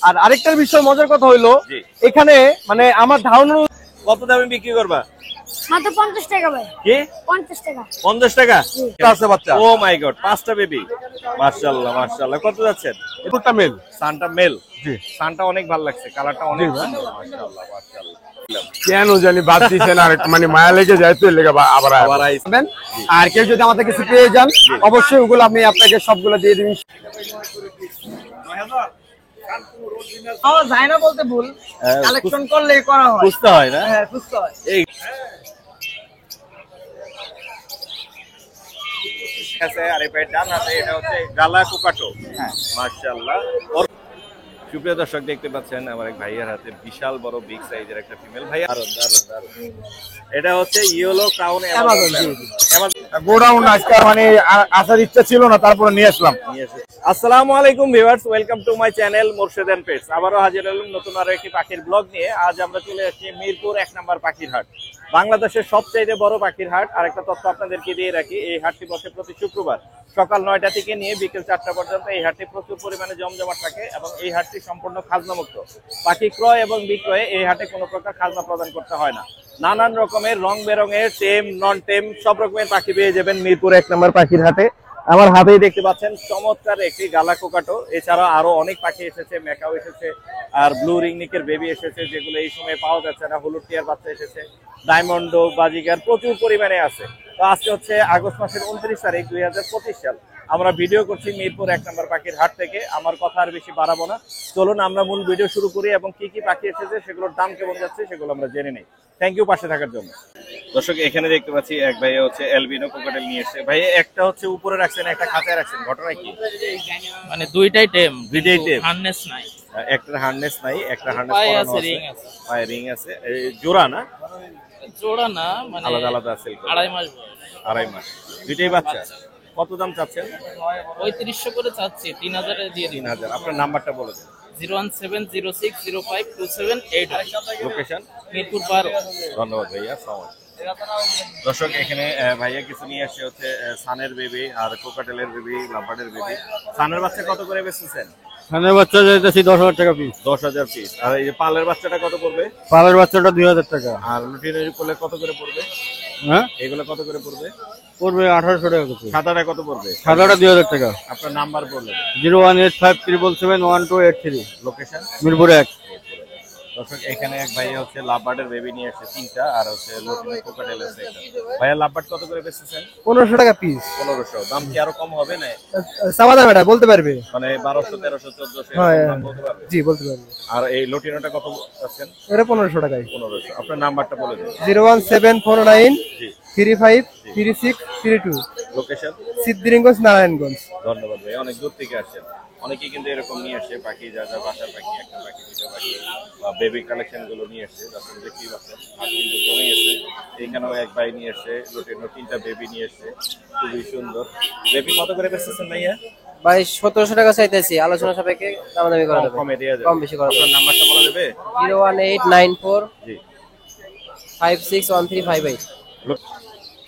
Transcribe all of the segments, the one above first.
আর আরেকটা বিষয় মজার কথা হইলো এখানে মানে আমার ধারণা কত দামে বিক্রি করবা? মাত্র 50 টাকা ভাই। কি 50 টাকা? 50 টাকা আছে বাচ্চা। ও মাই গড, 5টা বেবি, মাশাআল্লাহ মাশাআল্লাহ। কত যাচ্ছেন? এটা মেল। সানটা মেল। জি, সানটা অনেক ভালো লাগছে, কালারটা অনেক সুন্দর, মাশাআল্লাহ মাশাআল্লাহ। কেন জানি বাদ দিছেন, আর মানে মায়া লেগে যায় তো লেগে আবার আইবেন। আর কেউ যদি আমাদের কিছু পেয়ে যান অবশ্যই ওগুলো আমি আপনাকে সবগুলো দিয়ে দিবেন। আমার যায় না বলতে ভুল, কালেকশন করলে করা হয়, বুঝতে হয় না? হ্যাঁ বুঝতে হয়। এই আছে আর এই ডান হাতে এটা হচ্ছে গালা কোকাটো। হ্যাঁ মাশাআল্লাহ। সুপ্রিয় দর্শক দেখতে পাচ্ছেন আমার এক ভাইয়ের হাতে বিশাল বড় বিগ সাইজের একটা ফিমেল ভাই। এটা হচ্ছে ইয়েলো ক্রাউন অ্যামাজন। গোডাউন আজকে মানে আসার ইচ্ছা ছিল না, তারপরে নিয়ে আসলাম। আসসালামু আলাইকুম viewers, welcome to my channel Morshed and pets. আবারও হাজির হলাম নতুন আরো একটি পাখির ব্লগ নিয়ে। আজ আমরা চলে এসেছি মিরপুর 1 নম্বর পাখির হাট, বাংলাদেশের সবচেয়ে বড় পাখির হাট। আর একটা তথ্য আপনাদেরকে দিয়ে রাখি, এই হাটটি বসে প্রতি শুক্রবার সকাল 9টা থেকে নিয়ে বিকেল 4টা পর্যন্ত। এই হাটটি প্রচুর পরিমাণে জমজমাট থাকে এবং এই হাটটি সম্পূর্ণ খাজনামুক্ত। পাখি ক্রয় এবং বিক্রয়ে এই হাটে কোনো প্রকার খাজনা প্রদান করতে হয় না। নানান রকমের রং বেরঙের টেম নন টেম সব রকমের পাখি পেয়ে যাবেন মিরপুর 1 নম্বর পাখির হাটে। আমার হাতেই দেখতে পাচ্ছেন চমৎকার একটি গালা কোকাটো। এছাড়া আরো অনেক পাখি এসেছে, মেকাও এসেছে, আর ব্লু রিংনিকের বেবি এসেছে, যেগুলো এই সময় পাওয়া যাচ্ছে না। হলুদ টিয়ার বাচ্চা এসেছে, ডায়মন্ডো, বাজিগার প্রচুর পরিমাণে আছে। তো আজকে হচ্ছে আগস্ট মাসের 29 তারিখ 2025 সাল। আমরা ভিডিও করছি মিরপুর 1 নম্বর পাখির হাট থেকে। আমার কথা আর বেশি বাড়াবো না, চলুন আমরা মূল ভিডিও শুরু করি এবং কি কি পাখি এসেছে সেগুলোর দাম কেমন যাচ্ছে সেগুলো আমরা জেনে নেই। থ্যাংক ইউ পাশে থাকার জন্য। দর্শক এখানে দেখতে পাচ্ছি এক ভাই হচ্ছে অ্যালবিনো কোকাটেল নিয়ে এসেছে। ভাই একটা হচ্ছে উপরে রাখছেন, একটা খাঁচায় রাখছেন, ঘটনা কি? মানে দুইটাই টেম, দুইটাই টেম, হার্নেস নাই। একটা হার্নেস নাই, একটা হার্নেস পায়ে করানো আছে, আছে, রিং আছে, পায়ে রিং আছে। জোড়া না, জোড়া না, মানে আলাদা আলাদা আছে। 2.5 মাস বয়স। 2.5 মাস, দুইটাই বাচ্চা। কত দাম চাচ্ছেন? 3500 করে চাচ্ছি, 3000 এ দিয়ে দিন। 3000। আপনার নাম্বারটা বলে দেন। 01706052788। লোকেশন মিরপুর 12। ধন্যবাদ ভাইয়া, আসসালামু আলাইকুম। দর্শক এখানে ভাইয়া কিছু নিয়ে আসছে হচ্ছে সানের বেবি আর কোকাটেলের বেবি, লাভার্ডের বেবি। সানের বাচ্চা কত করে বেচতেছেন? সানের বাচ্চা যাইতেছি 10,000 টাকা পিস। 10,000 পিস। আর এই যে পালের বাচ্চাটা কত পড়বে? পালের বাচ্চাটা 2000 টাকা। আর লুটিনের কোলে কত করে পড়বে? হ্যাঁ এগুলো কত করে পড়বে? পড়বে 1800 টাকা করে। সাদাটা কত পড়বে? সাদাটা 2000 টাকা। আপনার নাম্বার বললেন। 01857771283। লোকেশন মিরপুর 1। দর্শক এখানে এক ভাই হচ্ছে লাভবার্ডের বেবি নিয়ে আসছে 3টা, আর হচ্ছে লুটিনের কোকাটেল আছে একটা। ভাইয়া লাভবার্ড কত করে বেচতেছেন? 1500 টাকা পিস। 1500। দাম কি আরো কম হবে না? সাবাদা ম্যাডাম বলতে পারবে, মানে 1200 1300 1400 হ্যাঁ দাম বলতে পারবে? জি বলতে পারবে। আর এই লুটিনোটা কত আছেন? এটা 1500 টাকায়। 1500। আপনার নাম্বারটা বলে দিন। 01749 জি 353632। লোকেশন সিদ্ধিরগঞ্জ, নারায়ণগঞ্জ। ধন্যবাদ ভাই, অনেক দূর থেকে আসছেন। অনেকেই কিন্তু এরকম নিয়ে আসে পাখি, যা যা বাসার পাখি, একটা পাখি, দুটো পাখি বা বেবি কালেকশন গুলো নিয়ে আসছে। যখন দেখতেই পাচ্ছেন আর কিন্তু জমে গেছে। এইখানেও এক ভাই নিয়ে আসছে লুটিনো 3টা বেবি নিয়ে আসছে, খুবই সুন্দর। বেবি কত করে বেচতেছেন ভাইয়া? ভাই 1700 টাকা চাইতেছি, আলোচনা সাপেক্ষে দামাদামি করা যাবে, কমে দেওয়া যাবে, কম বেশি করা যাবে। আপনার নাম্বারটা বলা যাবে? 01894 জি 561358।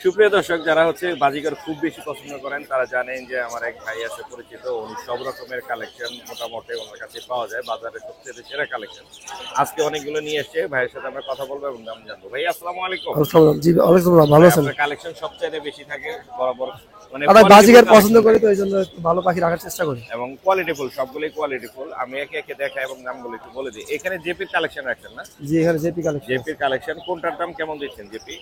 সুপ্রিয় দর্শক, যারা হচ্ছে বাজিকার খুব বেশি পছন্দ করেন তারা জানেন যে আমার এক ভাই আছে পরিচিত, উনি সব রকমের কালেকশন মোটামুটি ওনার কাছে পাওয়া যায়, বাজারে সবচেয়ে সেরা কালেকশন। আজকে অনেকগুলো নিয়ে এসেছে, ভাইয়ের সাথে আমরা কথা বলবো এবং দাম জানবো। ভাই আসসালামু আলাইকুম। জি ওয়ালাইকুম আসসালাম, ভালো আছেন? আপনার কালেকশন সবচেয়ে বেশি থাকে বরাবর, মানে আমরা বাজিকার পছন্দ করি তো এইজন্য ভালো পাখি রাখার চেষ্টা করি এবং কোয়ালিটিফুল, সবগুলোই কোয়ালিটিফুল। আমি একে একে দেখাই এবং দামগুলো একটু বলে দিই। এখানে জেপির কালেকশন রাখছেন না? জি এখানে জেপি কালেকশন। জেপির কালেকশন কোনটার দাম কেমন দিচ্ছেন জেপি?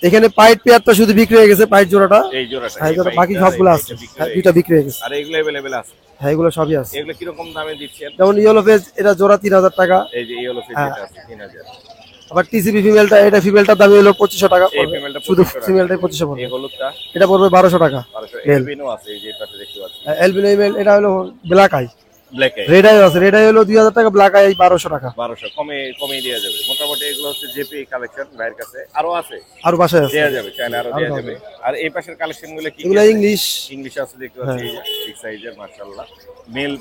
এখানে পাইট পেয়ারটা শুধু বিক্রি হয়ে গেছে, পাইট জোড়াটা। এই জোড়াটা, হ্যাঁ বাকি সবগুলো আছে, দুইটা বিক্রি হয়ে গেছে। আর এগুলো अवेलेबल আছে? হ্যাঁ এগুলো সবই আছে। এগুলো কি রকম দামে দিচ্ছেন? যেমন ইয়েলো ফেজ এটা জোড়া 3000 টাকা। এই যে ইয়েলো ফেজ এটা আছে 3000। আবার টিসিবি ফিমেলটা, এটা ফিমেলটার দাম হলো 2500 টাকা। এই ফিমেলটা শুধু ফিমেলটাই 2500 পড়বে। এই হলুদটা এটা পড়বে 1200 টাকা। 1200। এলবিনো আছে এই যে পাশে দেখতে পাচ্ছেন, এলবিনো ইমেল এটা হলো black eye, black eye, red eye আছে। রেড আই হলো 2000 টাকা, ব্ল্যাক আই 1200 টাকা। 1200 কমে দেওয়া যাবে মোটামুটি। এগুলো হচ্ছে জেপি কালেকশন, ভাইয়ের কাছে আরো আছে, আর বাসায় আছে দেওয়া যাবে, চাইলে আরো দেওয়া যাবে। আর এই পাশের কালেকশন গুলো কি? এগুলো ইংলিশ আছে দেখতে পাচ্ছি, বিগ সাইজের মাশাআল্লাহ।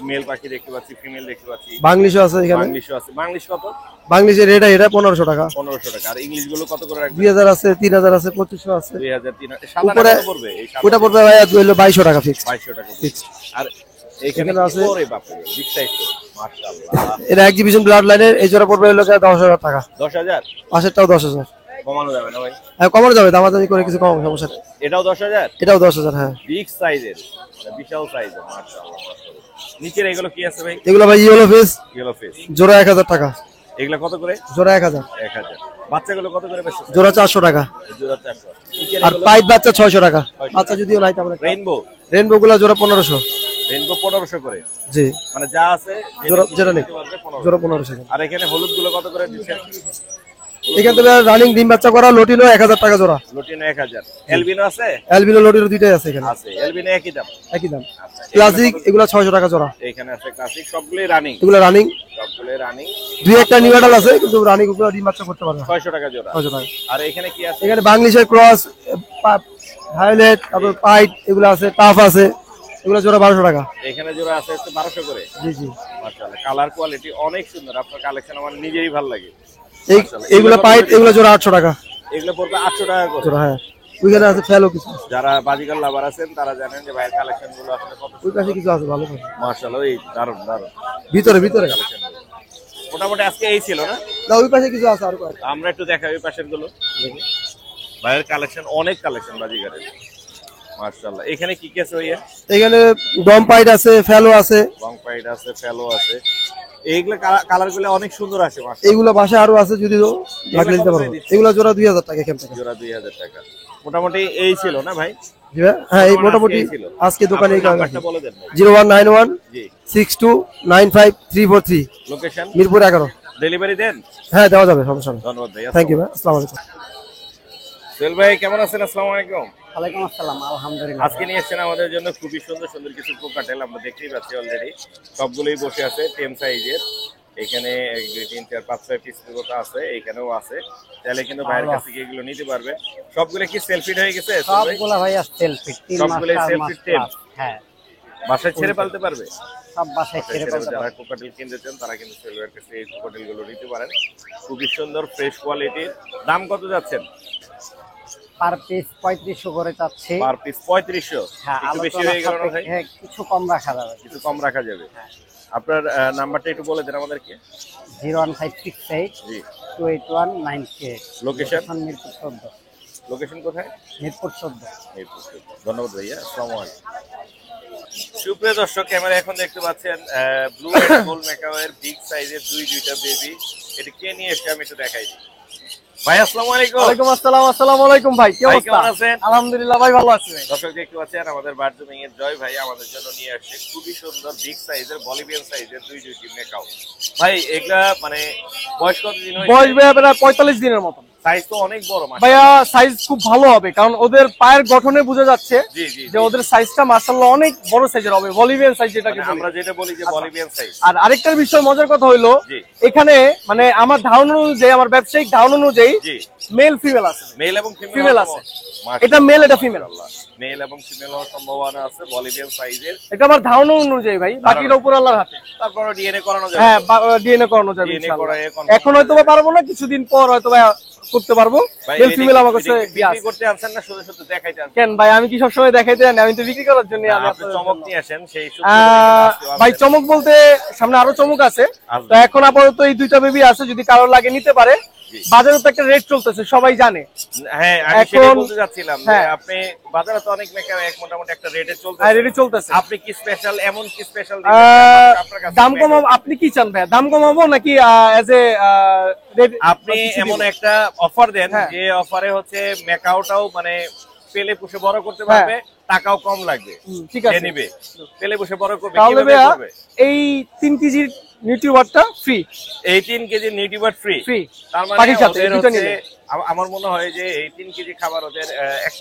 মেল পাখি দেখতে পাচ্ছি, ফিমেল দেখতে পাচ্ছি, বাংলিশও আছে এখানে। বাংলিশও আছে। বাংলিশ কত? বাংলিশের রেড আই এটা 1500 টাকা। 1500 টাকা। আর ইংলিশ গুলো কত করে রাখবেন? 2000 আছে, 3000 আছে, 2500 আছে। 2000 3000। সাদা কত পড়বে? এই সাদা ওটা পড়বে ভাই হলো 2200 টাকা ফিক্স। 2200 টাকা ফিক্স। আর এখানে এখানে আছে। ওরে বাপ রে বিগ সাইজ তো মাশাআল্লাহ। এটা এক্সিবিশন ব্লাড লাইনের এই জোড়া পড়বে হলো 10,000 টাকা, 10,000 পাশেরটাও 10,000। কমানো যাবে না ভাই? হ্যাঁ কমানো যাবে, দামাদামি করে কিছু কম, সমস্যা নেই। এটাও 10,000 এটাও 10,000। হ্যাঁ বিগ সাইজের বিশাল সাইজের মাশাআল্লাহ মাশাআল্লাহ। নিচের এগুলো কি আছে ভাই? এগুলো ভাই ইয়েলো ফেস ইয়েলো ফেস জোড়া 1,000 টাকা, এগুলো কত করে? জোড়া 1,000। 1000। বাচ্চাগুলো কত করে বেচছো? জোড়া 400 টাকা। জোড়া 400। নিচের আর এগুলো পাইপ বাচ্চা 600 টাকা, বাচ্চা যদিও নাই তেমন একটা। রেইনবো রেনবো গুলা জোড়া 1500। রেইনবো 1500 করে, জি মানে যা আছে জোড়া যেটা নেই নিতে পারবে 1500। জোড়া 1500। আর এখানে হলুদ গুলো কত করে দিচ্ছেন? এখান থেকে রানিং ডিম বাচ্চা করা লটিনো 1000 টাকা জোড়া। লুটিনো 1000। এলবিনো আছে? অ্যালবিনো লটিনো দুইটাই আছে এখানে, আছে। এলবিনো একই দাম। একই দাম। ক্লাসিক এগুলা 600 টাকা জোড়া। এখানে আছে ক্লাসিক, সবগুলোই রানিং। এগুলা রানিং, সবগুলোই রানিং। দুই একটা নিউ মডেল আছে কিন্তু রানিং গুলো ডিম বাচ্চা করতে পারবে না। 600 টাকা জোড়া। 600 টাকা। আর এখানে কি আছে? এখানে বাংলিশের ক্রস, ভায়োলেট, তারপর পাইট এগুলো আছে, টাফ আছে, এগুলো জোড়া 1200 টাকা। এখানে জোড়া আছে 1200 করে। জি জি। মাশাআল্লাহ, কালার কোয়ালিটি অনেক সুন্দর। আপনার কালেকশন আমার নিজেরই ভালো লাগে। এইগুলো পাইট, এগুলো জোড়া 800 টাকা। এগুলো পড়বে 800 টাকা করে। জোড়া হ্যাঁ। ওইখানে আছে ফেলো কিছু, যারা বাজিকার লাভার আছেন তারা জানেন যে ভাইয়ের কালেকশন গুলো আসলে কত ওই পাশে কিছু আছে ভালো। মাশাআল্লাহ, এই দারুন দারুন ভিতরে ভিতরে মোটামুটি আজকে এই ছিল না? না ওই পাশে কিছু আছে আর কয়েকটা। আমরা একটু দেখাই ওই পাশের গুলো। ভাইয়ের কালেকশন অনেক কালেকশন বাজিকারের মাশাআল্লাহ। এখানে কি কি আছে ভাইয়া? এখানে ডম পাইট আছে, ফেলো আছে, লং পাইড আছে, ফেলো আছে। এইগুলো কালার গুলো অনেক সুন্দর আছে মাশাআল্লাহ। এইগুলো বাসায় আরো আছে, যদি লাগলে দিতে পারবো। এগুলো জোড়া 2000 টাকা এখান থেকে। জোড়া 2000 টাকা। মোটামুটি এই ছিল না ভাই? জি ভাই, হ্যাঁ এই মোটামুটি আজকে দোকানে এই নাম্বারটা বলে দেন ভাই। 0191 জি। 6295 লোকেশন মিরপুর 11। ডেলিভারি দেন? হ্যাঁ দেওয়া যাবে, সমস্যা নেই। ধন্যবাদ ভাই। থ্যাংক ইউ ভাই, আসসালামু আলাইকুম। সোহেল ভাই কেমন আছেন? আসসালামু আলাইকুম। ওয়ালাইকুম আসসালাম, আলহামদুলিল্লাহ। আজকে নিয়ে এসেছেন আমাদের জন্য খুবই সুন্দর সুন্দর কিছু কোকাটেল। আমরা দেখতেই পাচ্ছি অলরেডি সবগুলোই বসে আছে টেম সাইজের। এখানে 1 2 3 4 5 6 পিস কোকা আছে, এখানেও আছে। তাহলে কিন্তু ভাইয়ের কাছ থেকে এগুলো নিতে পারবে। সবগুলো কি সেলফিট হয়ে গেছে? সবগুলা ভাইয়া সেলফি, 3 মাস সবগুলোই 4 মাস সেলফিট টেম। প্লাস। হ্যাঁ বাসায় ছেড়ে পালতে পারবে? সব বাসায় ছেড়ে এছাড়াও ফেলতে যারা পারবে। কোকাটেল কিনতে চান তারা কিন্তু সেলভার কাছে এই কোকাটেল গুলো নিতে পারেন। খুবই সুন্দর ফ্রেশ কোয়ালিটির। দাম কত যাচ্ছেন? পার পিস 3500 করে চাচ্ছি। Per piece 3500। হ্যাঁ, একটু বেশি আলোচনা হয়ে গেল না ভাই? সাপেক্ষে কিছু কম রাখা যাবে। কিছু কম রাখা যাবে। আপনার নাম্বারটা একটু বলে দেন আমাদেরকে। 01568 জি। 28198। লোকেশন? মিরপুর 14। লোকেশন কোথায়? মিরপুর 14। মিরপুর 14। ধন্যবাদ ভাইয়া, আসসালামু আলাইকুম। সুপ্রিয় দর্শক, ক্যামেরা এখন দেখতে পাচ্ছেন ব্লু এন্ড গোল্ড মেকাওয়ের বিগ সাইজের দুইটা বেবি। এটা কে নিয়ে এসে আমি একটু দেখাই দিই। ভাই আসসালামু আলাইকুম। ওয়ালাইকুম আসসালাম। আসসালামু আলাইকুম ভাই, কি ভাই অবস্থা? কেমন আছেন? আলহামদুলিল্লাহ ভাই, ভালো আছি ভাই। দর্শক দেখতে পাচ্ছেন আমাদের বারজুমিং এর জয় ভাই আমাদের জন্য নিয়ে আসছে খুবই সুন্দর বিগ সাইজের বলিভিয়ান সাইজের দুইটি মেকাও। ভাই এগুলা মানে বয়স কতদিন হয়েছে? বয়স ভাইয়া প্রায় 45 দিনের মতন। সাইজ তো অনেক বড় মাশাআল্লাহ। ভাইয়া সাইজ খুব ভালো হবে, কারণ ওদের পায়ের গঠনে বোঝা যাচ্ছে জি জি যে ওদের সাইজটা মাশাআল্লাহ অনেক বড় সাইজের হবে, বলিভিয়ান সাইজ যেটাকে মানে বলি। আমরা যেটা বলি যে বলিভিয়ান সাইজ। আর আরেকটা বিষয় মজার কথা হইলো, জি। এখানে মানে আমার ধারণা অনুযায়ী, আমার ব্যবসায়িক ধারণা অনুযায়ী জি। মেল ফিমেল আছে। মেল এবং ফিমেল ফিমেল আছে। এটা মেল, এটা ফিমেল। মেল এবং ফিমেল হওয়ার সম্ভাবনা আছে বলিভিয়ান সাইজের। এটা আমার ধারণা অনুযায়ী ভাই, বাকিটা উপর আল্লাহর হাতে। তারপর ডিএনএ করানো যাবে। হ্যাঁ ডিএনএ করানো যাবে DNA ইনশাআল্লাহ। করায় confirm এখন হয়তো বা পারবো না, কিছুদিন পর হয়তো বা করতে পারবো। ভাই, মেল এটা ফিমেল আমার কি কাছে বিক্রি করতে আনছেন না শুধু শুধু দেখাইতে আনছেন? কেন ভাই, আমি কি সবসময় দেখাইতে জানি? আমি তো বিক্রি করার জন্য। আমি আপনি চমক নিয়ে আসেন সেই ভাই চমক বলতে সামনে আরো চমক আছে। আসবে। তো এখন আপাতত এই দুইটা বেবি আছে, যদি কারোর লাগে নিতে পারে। বাজারে তো একটা রেট চলতেছে, সবাই জানে। হ্যাঁ আমি এখন- সেটাই বলতে যাচ্ছিলাম যে হ্যাঁ। আপনি বাজারে তো অনেক মেকআপ এক মোটামুটি একটা রেটে চলছে। আর রেট চলতেছে। আপনি কি স্পেশাল, এমন কি স্পেশাল দাম কমাবো? আপনি কি চান ভাই, দাম কমাবো নাকি এজ এ আপনি এমন একটা অফার দেন হ্যাঁ। যে অফারে হচ্ছে মেকাওটাও মানে পেলে পুষে বড় করতে পারবে, টাকাও কম লাগবে। ঠিক যে আছে, নিবে পেলে পুষে বড় করবে, তাহলে কিভাবে ভাইয়া করবে? এই 3 কেজির নিউট্রিবারটা ফ্রি। এই 3 কেজি নিউট্রিবার্ট ফ্রি। ফ্রি তার মানে পাখির সাথে, ওদের দুটো হচ্ছে নিলে। আমার মনে হয় যে এই 3 কেজি খাবার ওদের এক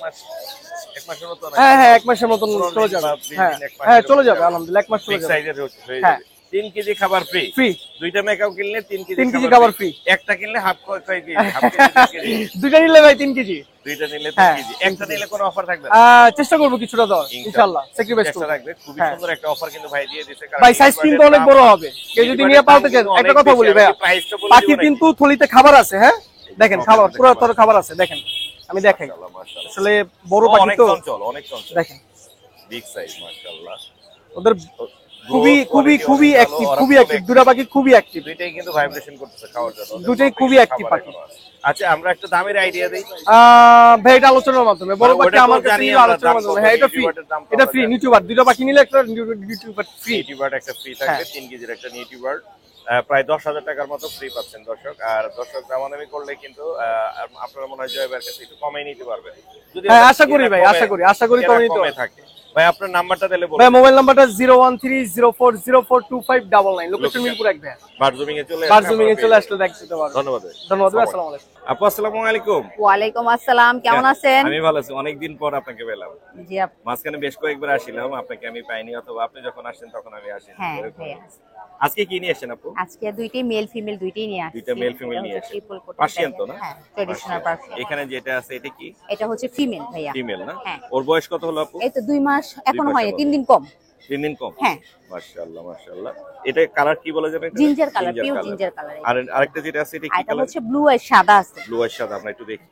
মাসের মতো নাকি? হ্যাঁ হ্যাঁ, 1 মাসের মতন 15 চলে দিন যাবে। বা 20 হ্যাঁ দিন, 1 মাস হ্যাঁ এরকম চলে যাবে, যাবে। আলহামদুলিল্লাহ 1 মাস চলে বিগ যাবে। সাইজের হয়ে হ্যাঁ। যাবে। 3 কেজি খাবার ফ্রি। ফ্রি। দুইটা মেকআপ কিনলে 3 কেজি 3 কেজি খাবার free। একটা কিনলে হাফ কয় কেজি? Half KG, 2 KG. দুইটা নিলে ভাই 3 কেজি। দুইটা নিলে হ্যাঁ। 3 কেজি। একটা নিলে কোনো অফার থাকবে না? চেষ্টা করবো কিছুটা দেওয়ার, ইনশাআল্লাহ স্যাক্রিফাইস চেষ্টা করব। রাখবে। খুবই হ্যাঁ। সুন্দর একটা অফার কিন্তু ভাই দিয়ে দিয়েছে। কারণ ভাই সাইজ কিন্তু অনেক বড় হবে, কেউ যদি নিয়ে পালতে চান। অনেক একটা কথা বেশি। বলি আমি ভাইয়া, প্রাইসটা বলে পাখির দিব কিন্তু থলিতে খাবার আছে। হ্যাঁ দেখেন, খাবার পুরো তোর খাবার আছে, দেখেন আমি দেখাই। মাশাআল্লাহ, মাশাআল্লাহ। আসলে বড় পাখি অনেক তো, চঞ্চল, অনেক চঞ্চল। দেখেন বিগ সাইজ মাশাআল্লাহ। ওদের খুবই অ্যাক্টিভ, খুবই অ্যাক্টিভ, দুটো পাখি খুবই অ্যাক্টিভ, দুইটাই কিন্তু ভাইব্রেশন করতেছে খাওয়ার জন্য, দুটোই খুবই অ্যাক্টিভ পাখি। আচ্ছা আমরা একটা দামের আইডিয়া দেই। ভাই এটা আলোচনার মাধ্যমে, বড় পাখি আমার কাছে নিলে আলোচনার মাধ্যমে। হ্যাঁ এটা ফ্রি, এটা ফ্রি। নিউটিউবার দুটো পাখি নিলে একটা নিউটিউবার ফ্রি, নিউটিউবার একটা ফ্রি থাকবে, 3 কেজির একটা নিউটিউবার প্রায় 10,000 টাকার মতো ফ্রি পাচ্ছেন দর্শক। আর দর্শক দামাদামি করলে কিন্তু আপনারা মনে হয় জয়বার কাছে একটু কমে নিতে পারবেন। যদি হ্যাঁ আশা করি ভাই, আশা করি কমে নিতে কমে থাকে। ভাই আপনার নাম্বারটা দিলে বলুন। ভাই মোবাইল নাম্বারটা 01304042599, লোকেশন মিরপুর 1 ভাই। বারজুমিং এ চলে আসলে দেখতে পারবেন। ধন্যবাদ ভাই। ধন্যবাদ ভাই, আসসালামু আলাইকুম। আপু আসসালামু আলাইকুম। ওয়ালাইকুম আসসালাম, কেমন আছেন? আমি ভালো আছি, অনেকদিন পর আপনাকে পেলাম। জি মাঝখানে বেশ কয়েকবার আসিলাম, আপনাকে আমি পাইনি, অথবা আপনি যখন আসেন তখন আমি আসি। হ্যাঁ ভাইয়া। আজকে কি নিয়ে আসেন আপু? আজকে দুইটাই মেল ফিমেল দুইটাই নিয়ে আসছি। দুইটা মেল ফিমেল নিয়ে আসেন। পার্সিয়ান তো না? হ্যাঁ, ট্র্যাডিশনাল পার্সিয়ান। এখানে যেটা আছে এটা কি? এটা হচ্ছে ফিমেল ভাইয়া। ফিমেল না? হ্যাঁ। ওর বয়স কত হলো আপু? এই তো 2 মাস এখনো মাস হয়নি, হলো। 3 দিন কম। 3 দিন কম? হ্যাঁ। মাশাআল্লাহ মাশাআল্লাহ। এটা কালার কি বলা যাবে? Ginger colour, pure ginger colour. আর আরেকটা যেটা আছে এটা কি এটা কালার? হচ্ছে ব্লু আর সাদা আছে। ব্লু আর সাদা, আমরা একটু দেখি।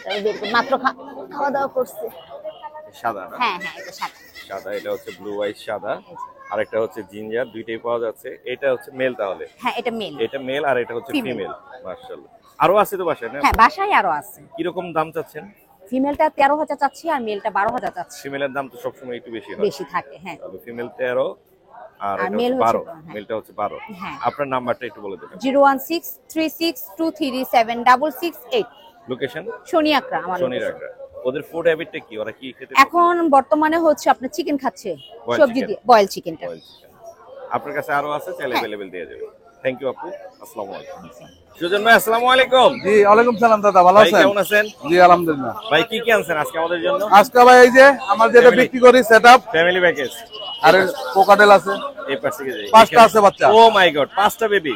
এটা বের করে মাত্র খাওয়া দাওয়া করছে। সাদা না? হ্যাঁ হ্যাঁ, এটা সাদা। সাদা, এটা হচ্ছে ব্লু আইস সাদা, আরেকটা হচ্ছে জিঞ্জার, দুইটাই পাওয়া যাচ্ছে। এটা হচ্ছে মেল তাহলে? হ্যাঁ এটা মেল। এটা মেল আর এটা হচ্ছে Female। ফিমেল। মাশাআল্লাহ। আরো আছে তো বাসায় না? হ্যাঁ বাসায় আরো আছে। কি রকম দাম চাচ্ছেন? ফিমেলটা 13,000 চাচ্ছি আর মেলটা 12,000 চাচ্ছি। ফিমেলের দাম তো সবসময় একটু বেশি হয়। বেশি থাকে হ্যাঁ। তাহলে ফিমেল 13 আর আর এটা male হচ্ছে হচ্ছে 12, হ্যাঁ। মেলটা হচ্ছে 12। হ্যাঁ। আপনার নাম্বারটা একটু বলে দেবেন। 01636237668। লোকেশন? শনি আকরা আমার শনির location। আগ্রা। ওদের ফুড হ্যাবিটটা কি, ওরা কি খেতে? এখন বর্তমানে হচ্ছে আপনার চিকেন খাচ্ছে, Boiled সবজি chicken। দিয়ে বয়েল চিকেনটা। Boiled chicken। আপনার কাছে আরো আছে, চাইলে अवेलेबल দিয়ে দেবে। থ্যাংক ইউ আপু। আসসালামু আলাইকুম। সুজন ভাই আসসালামু আলাইকুম। জি ওয়ালাইকুম সালাম দাদা, ভালো ভাই আছেন? কেমন আছেন? জি আলহামদুলিল্লাহ। ভাই কি কি আনছেন আজকে আমাদের জন্য? আজকে ভাই এই যে আমার যেটা Family। বিক্রি করি সেটআপ ফ্যামিলি প্যাকেজ। আর কোকাটেল আছে, এই পাশ থেকে যাই। 5টা আছে বাচ্চা। ও মাই গড, 5টা বেবি।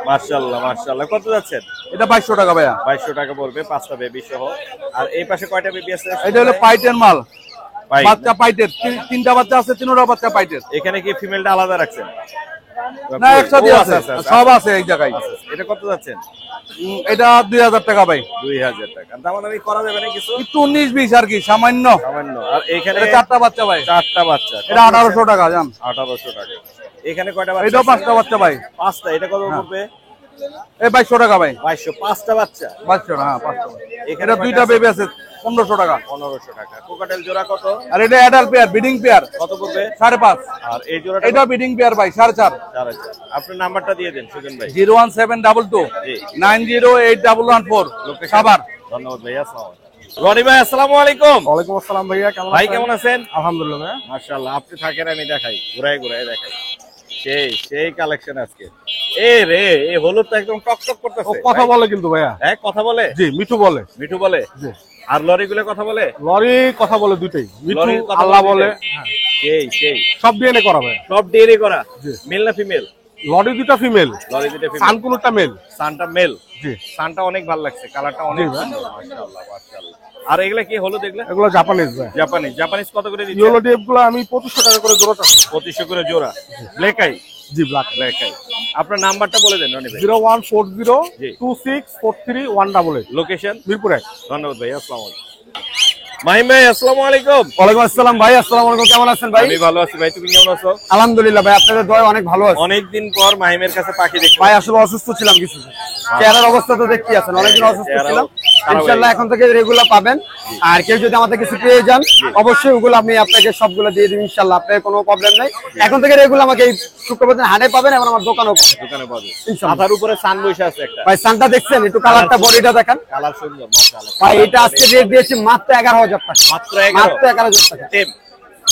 মাশাআল্লাহ মাশাআল্লাহ। কত যাচ্ছেন? এটা 2200 টাকা ভাইয়া। 2200 টাকা পড়বে 5টা বেবি সহ। আর এই পাশে কয়টা বেবি আছে? এটা হলো পাইটের মাল, পাইট। বাচ্চা পাইটের, 3টা বাচ্চা আছে, 3টা বাচ্চা পাইটের। এখানে কি ফিমেলটা আলাদা রাখছেন? না একসাথে ও, আছে, আচ্ছা, আচ্ছা। সব আছে এই জায়গায়। এটা কত যাচ্ছেন? এটা 2000 টাকা ভাই। 2000 টাকা। দামাদামি করা যাবে না কিছু? একটু 19-20 আর কি, সামান্য। সামান্য। আর এখানে এটা 4টা বাচ্চা ভাই, 4টা বাচ্চা। এটা 1800 টাকা জান। 1800 টাকা। এখানে কয়টা বাচ্চা? এটাও 5টা বাচ্চা ভাই, 5টা। এটা কত পড়বে? এই 2200 টাকা ভাই। 2200। 5টা বাচ্চা। বাচ্চা হ্যাঁ 5টা। এখানে এটা 2টা বেবি আছে, 1500 টাকা। 1500 টাকা। কোকাটেল জোড়া কত? আর এটা অ্যাডাল্ট পেয়ার, ব্রিডিং পেয়ার, কত পড়বে? 5.5। আর এই জোড়াটা? এটা ব্রিডিং পেয়ার ভাই, 4.5। 4000। আপনার নাম্বারটা দিয়ে দেন সুজন ভাই। 01722 জি। 908114 লোকেশন? সাভার। ধন্যবাদ ভাইয়া। আসসালামু আলাইকুম। রনি ভাই আসসালামু আলাইকুম। ওয়ালাইকুম আসসালাম ভাইয়া, কেমন ভাই আছেন? কেমন আছেন? আলহামদুলিল্লাহ ভাইয়া। মাশাআল্লাহ। আপনি থাকেন, আমি দেখাই, ঘুরাই ঘুরাই দেখাই। সেই কালেকশন আজকে। এ রে, এই হলুদ তো একদম টকটক ও করতেছে। কথা বলে কিন্তু ভাইয়া। হ্যাঁ কথা বলে? জি, মিঠু বলে। মিঠু বলে? জি। আর লরি গুলো কথা বলে? লরি কথা বলে দুইটাই, মিঠু লরির কথা আল্লাহ বলে বলে। দুইটাই। সেই সব ডিএনএ করা ভাই। সব ডিএনএ করা? জি। মেল না ফিমেল? লরি দুটা ফিমেল, লরি দুটো ফিমেল। সানকুনুটা মেল। সানটা মেল? জি। সানটা অনেক ভালো লাগছে, কালারটা অনেক জি, সুন্দর। মাশাআল্লাহ মাশাআল্লাহ। আর এগুলা কি হলুদ এগুলা? এগুলো জাপানিজ ভাই। জাপানিজ কত করে দিচ্ছেন? ইয়েলো ডিপ গুলো আমি 2500 টাকা করে জোড়া চাচ্ছি। 2500 করে জোড়া। Black eye? জি, ব্ল্যাক। Black eye. আপনার নাম্বারটা বলে দেন রনি ভাই। 01402643188। লোকেশন? মিরপুর 1। ধন্যবাদ ভাই। আসসালামু আলাইকুম। মাহিম ভাই আসসালামু আলাইকুম। ওয়ালাইকুম আসসালাম ভাই, আসসালামু আলাইকুম, কেমন আছেন ভাই? আমি ভালো আছি ভাই, তুমি কেমন আছো? আলহামদুলিল্লাহ ভাই, আপনাদের দোয়ায় অনেক ভালো আছে। অনেকদিন পর মাহিমের কাছে পাখি দেখি। ভাই আসলে অসুস্থ ছিলাম কিছু, চেহারার অবস্থা তো দেখতে আছেন, অনেকদিন অসুস্থ চেহারাও ছিলাম। খারাপ ইনশাআল্লাহ হয়ে এখন থেকে রেগুলার পাবেন। আর কেউ যদি আমাদের কিছু পেয়ে যান, অবশ্যই ওগুলো আমি আপনাকে সবগুলো দিয়ে দিব ইনশাআল্লাহ, আপনার কোনো প্রবলেম নাই। এখন থেকে রেগুলার আমাকে এই শুক্রবার দিন হাটে পাবেন এবং আমার দোকানেও পাবেন দোকানে পাবে। ইনশাআল্লাহ। মাথার উপরে সান বসে আছে একটা। ভাই সানটা দেখছেন, একটু কালারটা, বডিটা দেখেন কালার সুন্দর মাশাআল্লাহ। ভাই। এটা আজকে রেট দিয়েছি মাত্র 11,000 টাকা। মাত্র মাত্র 11,000 টাকা টেপ।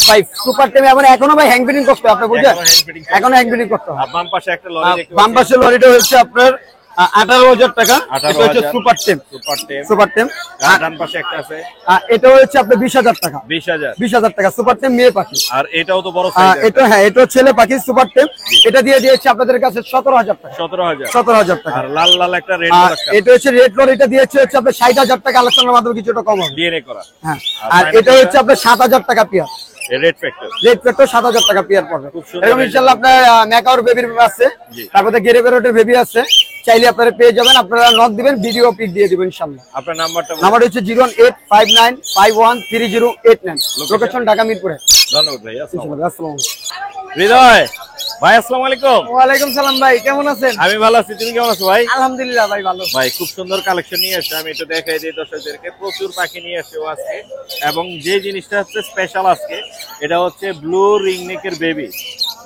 ভাই, সুপার টেম। এবার এখনো ভাই হ্যাং বিডিং করতে হবে, আপনি বুঝছেন? এখনো hand feeding করতে এখনো হ্যাং বিডিং করতে হবে। আর বাম পাশে একটা লরি দেখতে বাম পাশের লরিটা হচ্ছে আপনার 18,000 টাকা। এটা হচ্ছে 18,000 সুপার টেম। Super tape. সুপার টেম। আর ডান পাশে একটা আছে এটা হচ্ছে আপনার 20,000 টাকা। 20,000। 20,000 টাকা সুপার টেম, মেয়ে পাখি। আর এটাও তো বড় সাইজ। এটা হ্যাঁ, এটা ছেলে পাখি সুপার টেম। এটা দিয়ে দিয়েছি আপনাদের কাছে 17,000 টাকা। 17,000। 17,000 টাকা। আর লাল লাল একটা রেড আর এটা হচ্ছে রেড লরি, এটা দিয়েছে হচ্ছে আপনার 60,000 টাকা। আলোচনার মাধ্যমে কিছুটা কম হবে। ডিএনএ করা। হ্যাঁ। আর আর এটা হচ্ছে আপনার 7,000 টাকা পিয়ার। Red factor. রেড পেট্রো 7,000 টাকা পিয়ার পড়বে। খুব সুন্দর এরকম ইনশাআল্লাহ আপনার ম্যাকাওর বেবির আছে, জি। তারপরে গেরে বেরোটের বেবি আছে, চাইলে আপনারা পেয়ে যাবেন। আপনারা নক দিবেন, ভিডিও পিক দিয়ে দিবেন ইনশাআল্লাহ। আপনার নাম্বারটা বলুন। নাম্বার হচ্ছে 01859513089, লোকেশন ঢাকা মিরপুরে। ধন্যবাদ ভাই। আসসালামু আলাইকুম। আসসালামু আলাইকুম। হৃদয় ভাই, আসসালামু আলাইকুম। ওয়ালাইকুম সালাম ভাই, কেমন আছেন? আমি ভালো আছি, তুমি কেমন আছো ভাই? আলহামদুলিল্লাহ ভাই ভালো। ভাই খুব সুন্দর কালেকশন নিয়ে এসে আমি একটু দেখাই দিই দর্শকদেরকে। প্রচুর পাখি নিয়ে এসে আজকে, এবং যে জিনিসটা হচ্ছে স্পেশাল আজকে, এটা হচ্ছে ব্লু রিংনেকের বেবি।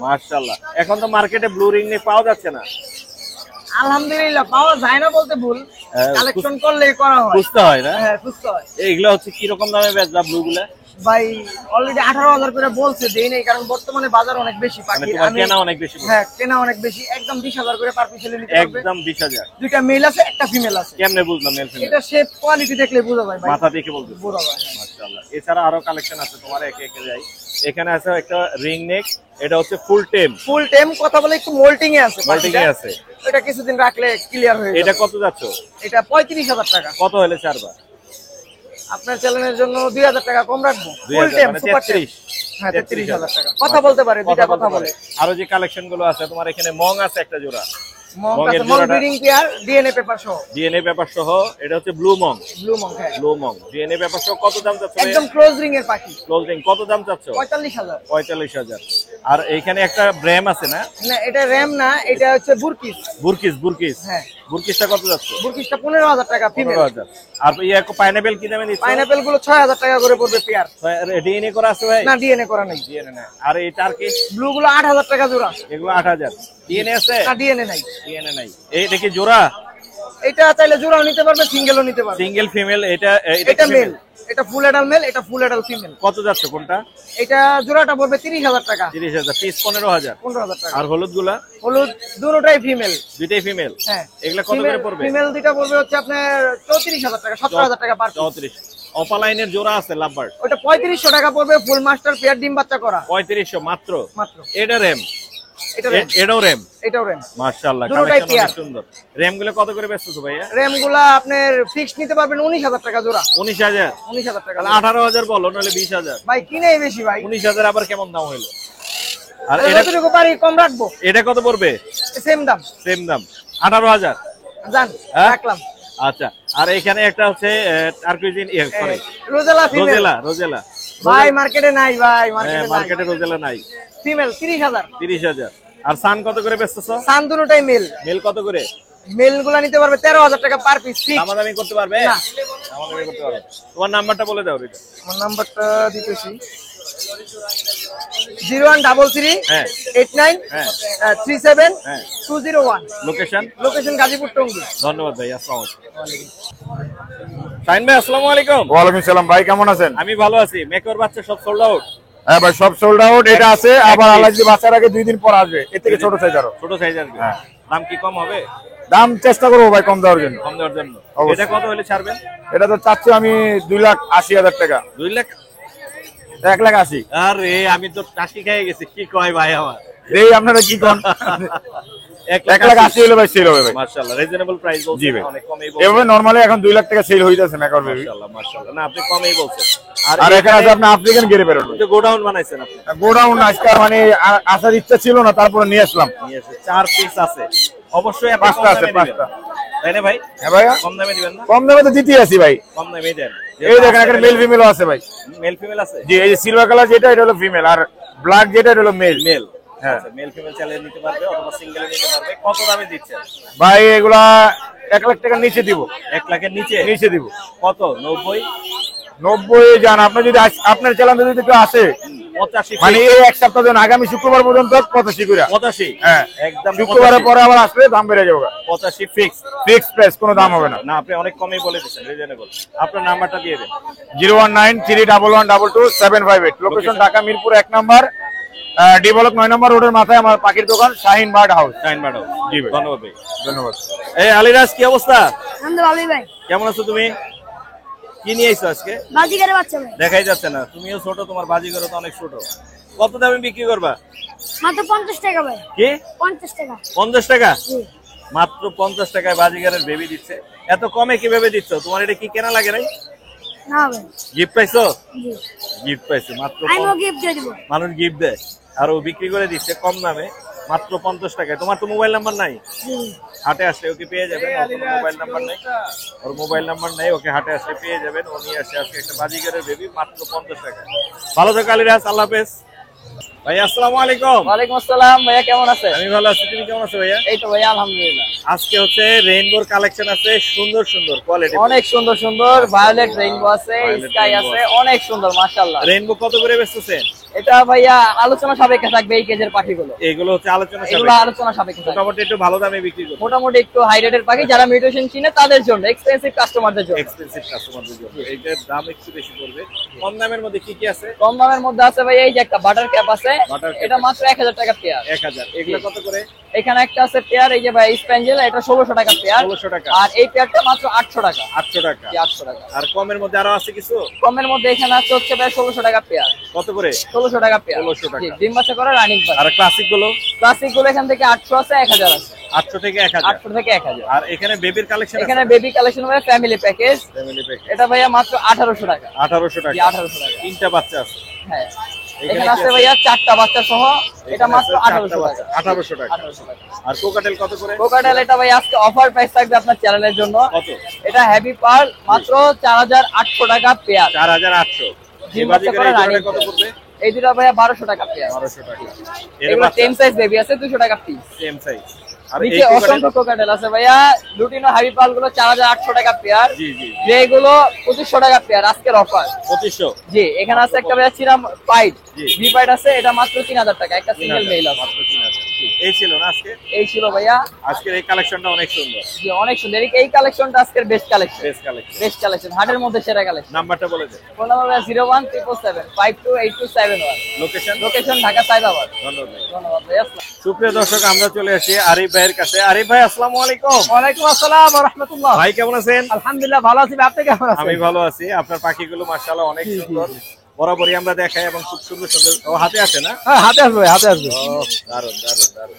মাশাআল্লাহ, এখন তো মার্কেটে ব্লু রিংনেক পাওয়া যাচ্ছে না। আলহামদুলিল্লাহ, পাওয়া যায় না বলতে ভুল, কালেকশন করলে করা হয়। বুঝতে হয় না? হ্যাঁ বুঝতে হয়। এইগুলা হচ্ছে কি রকম দামে বেচবা ব্লু গুলা? ভাই অলরেডি 18,000 করে বলছে, দেই নাই, কারণ বর্তমানে বাজার অনেক বেশি মানে পাখি। তোমার কেনা অনেক বেশি পড়ছে। হ্যাঁ কেনা অনেক বেশি, একদম 20,000 করে পার পিস নিতে পারবে। একদম 20,000। দুইটা মেল আছে, একটা ফিমেল আছে। কেমনে বুঝলাম মেল ফিমেল? এটা শেপ কোয়ালিটি দেখলে বোঝা যায় ভাই, মাথা দেখে বলতে বোঝা যায়। মাশাআল্লাহ। এছাড়া আরো কালেকশন আছে তোমার, একে একে যাই। এখানে আছে একটা রিং নেক, এটা হচ্ছে ফুল টেম। ফুল টাইম কথা বলে একটু মোল্টিং এ আছে, মোল্টিং এ আছে। এটা কিছুদিন রাখলে ক্লিয়ার হয়ে এটা যাবে। কত যাচ্ছ? এটা 35,000 টাকা। কত হলে ছাড়বা? আপনার চ্যানেলের জন্য 2,000 টাকা কম রাখবো। ফুল 2000 টাইম মানে সুপার টাইম। 33। হ্যাঁ 33,000 টাকা। কথা বলতে পারে, দুইটা কথা বলে। আরো যে কালেকশন গুলো আছে তোমার, এখানে মং আছে একটা জোড়া, মং মঙের আছে, মং জোড়াটা- ব্রিডিং পেয়ার, ডিএনএ পেপার সহ। ডিএনএ পেপার সহ। এটা হচ্ছে ব্লু মং। ব্লু মং, হ্যাঁ ব্লু মং ডিএনএ পেপার সহ। কত দাম চাচ্ছ? একদম ক্লোজ রিং এর পাখি। ক্লোজিং কত দাম চাচ্ছ? 45,000। 45,000। আর এইখানে একটা ব্র্যাম আছে না? না এটা র্যাম না, এটা হচ্ছে বুরকিস। বুরকিস। হ্যাঁ বুরকিসটা কত যাচ্ছে? বুরকিসটা 15,000 টাকা ফিমেল। 15,000। আর ইয়ে পাইনাপেল কি দামে দিচ্ছ? পাইনাপেল গুলো 6,000 টাকা করে পড়বে পেয়ার। ডিএনএ করা আছে ভাই? না ডিএনএ করা নাই। ডিএনএ না। আর এই টার্কি ব্লু গুলো 8,000 টাকা জোড়া। এগুলো 8,000। ডিএনএ আছে? না ডিএনএ নাই। ডিএনএ নাই। এই দেখি জোড়া, এটা চাইলে জোড়াও নিতে পারবে, সিঙ্গেলও নিতে পারবে। Single female. এটা এটা মেল, এটা ফুল অ্যাডাল্ট মেল, এটা ফুল অ্যাডাল্ট ফিমেল। কত যাচ্ছে কোনটা? এটা জোড়াটা পড়বে 30,000 টাকা। 30,000। পিস 15,000। 15,000 টাকা। আর হলুদ গুলা? হলুদ দুটোটাই ফিমেল। দুইটাই ফিমেল। হ্যাঁ এগুলা কত করে পড়বে? ফিমেল দুইটা পড়বে হচ্ছে আপনার 34,000 টাকা, 17,000 টাকা পার পিস। 34। অপালাইনের জোড়া আছে লাভবার্ড? ওটা 3500 টাকা পড়বে, ফুল মাস্টার পেয়ার ডিম বাচ্চা করা 3500 মাত্র। মাত্র। এটা র্যাম? এটা র্যাম, এটাও র্যাম? এটাও র্যাম। মাশাআল্লাহ, দুটোটাই কালেকশন অনেক পেয়ার। সুন্দর। র্যাম গুলো কত করে বেচছো ভাইয়া? র্যাম গুলা আপনার ফিক্স নিতে পারবেন 19,000 টাকা জোড়া। 19,000। 19,000 টাকা। তাহলে 18,000 বলো, নাহলে 20,000। ভাই কিনেই বেশি ভাই। 19,000 আবার কেমন দাম হইলো? আর এটা এটা যতটুকু পারি কম রাখবো। এটা কত পড়বে? সেম দাম। সেম দাম, 18,000। জান হ্যাঁ? রাখলাম। আচ্ছা। আর এখানে একটা হচ্ছে টার্কুইজিন, সরি রোজেলা ফিমেল। রোজেলা। ভাই মার্কেটে নাই ভাই, মার্কেটে নাই। মার্কেটে রোজেলা নাই। ফিমেল 30,000। 30,000। আর সান কত করে বেচতেছো? সান দুটোটাই মেল। মেল কত করে? মেল গুলা নিতে পারবে 13,000 টাকা পার পিস ফিক্স। দামাদামি করতে পারবে? না। দামাদামি করতে পারবে। তোমার নাম্বারটা বলে দাও রিটা। আমার নাম্বারটা দিতেছি 0133 হ্যাঁ 89 হ্যাঁ 37 হ্যাঁ। 201। লোকেশন? লোকেশন গাজীপুর টঙ্গী। ধন্যবাদ ভাই। আসসালামু আলাইকুম। শাহিন ভাই, আসসালামু আলাইকুম। ওয়ালাইকুম সালাম ভাই, কেমন আছেন? আমি ভালো আছি। মেকওর বাচ্চা সব সোল্ড আউট? হ্যাঁ ভাই, সব সোল্ড আউট। এটা আছে, আবার আলাদা বাচ্চার আগে 2 দিন পর আসবে। এর থেকে ছোট সাইজ আরো। ছোট সাইজ আসবে। হ্যাঁ। দাম কি কম হবে? দাম চেষ্টা করবো ভাই কম দেওয়ার জন্য। কম দেওয়ার জন্য। অবশ্যই। এটা কত হলে ছাড়বেন? এটা তো চাচ্ছি আমি 2,80,000 টাকা। 2 লাখ? 1,80,000। আরে আমি তো টাকি খেয়ে গেছি, কি কয় ভাই আমার। এই আপনারা কি কোন? 1,80,000 হলে ভাই সেল হবে ভাই। মাশাআল্লাহ, রিজনেবল প্রাইস বলছেন। জি ভাই। অনেক কমই এভাবে বলছেন। নরমালি এখন 2 লাখ টাকা সেল হয়ে যাচ্ছে মেকআপ বেবি। মাশাআল্লাহ মাশাআল্লাহ। না আপনি কমই বলছেন। আর এখানে আছে আপনার আফ্রিকান গেরে বেরোন। যে গোডাউন বানাইছেন আপনি? গোডাউন আজকে মানে আসার ইচ্ছা ছিল না, তারপরে নিয়ে আসলাম। নিয়ে এসে 4 পিস আছে। অবশ্যই আপনি 5টা কম আছে, দামে দিবেন। 5টা। তাই না ভাই? হ্যাঁ ভাইয়া, কম দামে দিবেন না? কম দামে তো দিতেই আছি ভাই। কম দামে দেন। এই দেখেন এখানে মেল ফিমেলও আছে ভাই। মেল ফিমেল আছে? জি, এই যে সিলভার কালার যেটা এটা হলো ফিমেল, আর ব্ল্যাক যেটা এটা হলো মেল। মেল। হ্যাঁ। আচ্ছা, মেল ফিমেল চাইলে নিতে পারবে অথবা সিঙ্গেল নিতে পারবে। কত দামে দিচ্ছেন ভাই? এগুলা 1 লাখ টাকার নিচে দিব। 1 লাখের নিচে? নিচে দিব। কত? 90? 90 জান। আপনি যদি আপনার চ্যানেল যদি কেউ আসে 85? মানে এই এক সপ্তাহ ধরে আগামী শুক্রবার পর্যন্ত 85 করে। 85? হ্যাঁ একদম শুক্রবারের পরে আবার আসলে দাম বেড়ে যাবে। 85 ফিক্স? ফিক্স প্রাইস, কোনো দাম হবে না। না আপনি অনেক কমই বলে দিচ্ছেন, রিজনেবল। আপনার নাম্বারটা দিয়ে দেন। 0193111225758। লোকেশন ঢাকা মিরপুর 1 নম্বর, ডি ব্লক 9 নম্বর রোডের মাথায় আমার পাখির দোকান Shahin bird house. Shahin madam. জি ভাই, ধন্যবাদ ভাই। ধন্যবাদ। এই আলিরাজ, কি অবস্থা? আলহামদুলিল্লাহ ভালোই ভাই। কেমন আছো তুমি? কি নিয়ে আইছো আজকে? বাজিকারের বাচ্চা ভাই। দেখাই যাচ্ছে না। তুমিও ছোট, তোমার বাজিগরও তো অনেক ছোট। কত দামে বিক্রি করবা? মাত্র 50 টাকা ভাই। কি? 50 টাকা। 50 টাকা? জি। মাত্র 50 টাকায় বাজিগারের বেবি দিচ্ছে। এত কমে কিভাবে দিচ্ছ? তোমার এটা কি কেনা লাগে নাই? না ভাই। গিফট পাইছো? জি। গিফট পাইছো মাত্র। আমিও গিফট দিয়ে দিব। মানুষ গিফট দেয় আর ও বিক্রি করে দিচ্ছে কম দামে। মাত্র 50 টাকায়। তোমার তো মোবাইল নাম্বার নাই? হাটে আসলে ওকে পেয়ে যাবেন। ওর কোনো মোবাইল নাম্বার নাই, ওর মোবাইল নাম্বার নাই, ওকে হাটে আসলে পেয়ে যাবেন। ও নিয়ে আসে আজকে একটা বাজিগারের বেবি মাত্র 50 টাকায়। ভালো থাকো আলিরাজ, আল্লাহ হাফেজ। ভাই আসসালামু আলাইকুম। ওয়ালাইকুম আসসালাম ভাইয়া, কেমন আছেন? আমি ভালো আছি, তুমি কেমন আছো ভাইয়া? এই তো ভাইয়া আলহামদুলিল্লাহ। আজকে হচ্ছে রেইনবোর কালেকশন আছে, সুন্দর সুন্দর কোয়ালিটি। অনেক সুন্দর সুন্দর ভায়োলেট রেইনবো আছে, Violet স্কাই rainbow আছে, অনেক সুন্দর মাশাআল্লাহ। রেইনবো কত করে বেচতেছেন? এটা ভাইয়া আলোচনা সাপেক্ষে থাকবে এই কেজের পাখিগুলো। এগুলো হচ্ছে আলোচনা এগুলো সাপেক্ষে, আলোচনা সাপেক্ষে থাকবে। মোটামুটি একটু ভালো দামে বিক্রি করবে। মোটামুটি একটু হাই রেটের পাখি, যারা মিউটেশন কিনে তাদের জন্য, এক্সপেন্সিভ কাস্টমারদের জন্য। এক্সপেন্সিভ কাস্টমারদের জন্য এইটার দাম একটু বেশি পড়বে। কম দামের মধ্যে কি কি আছে? কম দামের মধ্যে আছে ভাই এই যে একটা বাটার ক্যাপ আছে, Butter cap এটা মাত্র 1000 টাকা পেয়ার। 1000। এগুলো কত করে? এখানে একটা আছে পেয়ার, এই যে ভাই স্প্যাঞ্জেল, এটা 1600 টাকা পেয়ার। 1600 টাকা। আর এই পেয়ারটা মাত্র 800 টাকা। 800 টাকা। জি 800 টাকা। আর কমের মধ্যে আরো আছে কিছু? কমের মধ্যে এখানে আছে হচ্ছে ভাই 1600 টাকা পেয়ার। কত করে? 1600 টাকা পেয়ার। 1600 টাকা। জি, ডিম বাচ্চা করা রানিং পাখি। আর ক্লাসিক গুলো? ক্লাসিক গুলো এখান থেকে 800 আছে, 1000 আছে। 800 থেকে 1000। 800 থেকে 1000। আর এখানে বেবির কালেকশন আছে? এখানে বেবি কালেকশন হবে ফ্যামিলি প্যাকেজ, ফ্যামিলি প্যাকেজ এটা ভাইয়া মাত্র 1800 টাকা। 1800 টাকা। জি 1800 টাকা। তিনটা বাচ্চা আছে। হ্যাঁ, এখানে এখানে কি আছে আছে? ভাইয়া 4টা বাচ্চা সহ, এটা এখানে মাত্র আছে 1800 চারটা টাকা। বাচ্চা, 1800 টাকা। 1800 টাকা। আর কোকাটেল কত করে? কোকাটেল এটা ভাই আজকে অফার প্রাইস থাকবে আপনার চ্যানেলের জন্য। কত? এটা হেভি পার্ল, মাত্র 4800 টাকা পেয়ার। 4800। এই ডিম বাচ্চা বাজিকার করা এই রানিং জোড়া কত পড়বে? এই দুটো ভাইয়া 1200 টাকা পেয়ার। 1200 টাকা। এর এগুলো বাচ্চা 10 সাইজ বেবি আছে, 200 টাকা পিস। Same size. আর এই নিচে কোকাটেল? অসংখ্য কোকাটেল আছে ভাইয়া, লুটিনো হাই পাল গুলো 4800 টাকা পেয়ার। জি জি। যেগুলো 2500 টাকা পেয়ার আজকের অফার। 2500। জি, এখানে আছে একটা ভাইয়া চিরাম পাইট, জি। ভি পাইট আছে, এটা মাত্র 3000 টাকা, একটা সিঙ্গেল মেল আছে। মাত্র 3000। এই ছিল না আজকে? এই ছিল ভাইয়া। আজকের এই কালেকশনটা অনেক সুন্দর। জি অনেক সুন্দর, এই কালেকশনটা আজকের best collection. Best collection. Best collection, হাটের মধ্যে সেরা কালেকশন। নাম্বারটা বলে দেন। Phone number 01777528271। Location? Location Dhaka Saidabad. ধন্যবাদ। ধন্যবাদ ভাইয়া। সুপ্রিয় দর্শক, আমরা চলে আসি আরিফ ভাইয়ের কাছে। আরিফ ভাই আসসালামু আলাইকুম। ওয়ালাইকুম আসসালাম ওয়া রাহমাতুল্লাহ। ভাই কেমন আছেন? আলহামদুলিল্লাহ ভালো আছি, আপনি কেমন আছেন? আমি ভালো আছি। আপনার পাখিগুলো মাশাআল্লাহ অনেক সুন্দর, বরাবরই আমরা দেখাই এবং খুব সুন্দর সুন্দর। ও হাতে আছে না? হ্যাঁ হাতে আসবে, হাতে আসবে। ও দারুন দারুন দারুন।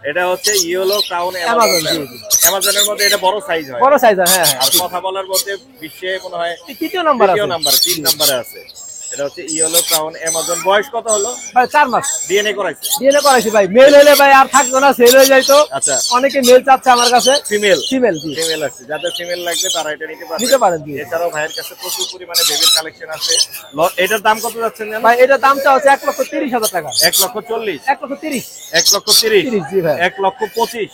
এটা হচ্ছে ইয়েলো ক্রাউন Amazon, অ্যামাজন। জি, জি। অ্যামাজনের মধ্যে এটা বড় সাইজ হয়। বড় সাইজ, হ্যাঁ হ্যাঁ। আর কথা বলার মধ্যে বিশ্বে মনে হয় তৃতীয় নাম্বার আছে। 3 নম্বরে আছে। এটা হচ্ছে ইয়েলো ক্রাউন অ্যামাজন। বয়স কত হলো? ভাই 4 মাস ডিএনএ করাইছে? ডিএনএ করাইছি ভাই। মেল হলে ভাই আর থাকতো না, সেল হয়ে যাইতো। আচ্ছা। অনেকে মেল চাচ্ছে আমার কাছে। ফিমেল? ফিমেল, জি ফিমেল আছে, যাদের ফিমেল লাগবে তারা এটা নিতে পারবে। নিতে পারেন, জি। এছাড়াও ভাইয়ের কাছে প্রচুর পরিমাণে বেবির কালেকশন আছে। এটার দাম কত যাচ্ছেন জানেন? ভাই এটার দামটা হচ্ছে 1,30,000 টাকা। 1,40,000। 1,30,000। 1,30,000। জি ভাই। 1,25,000।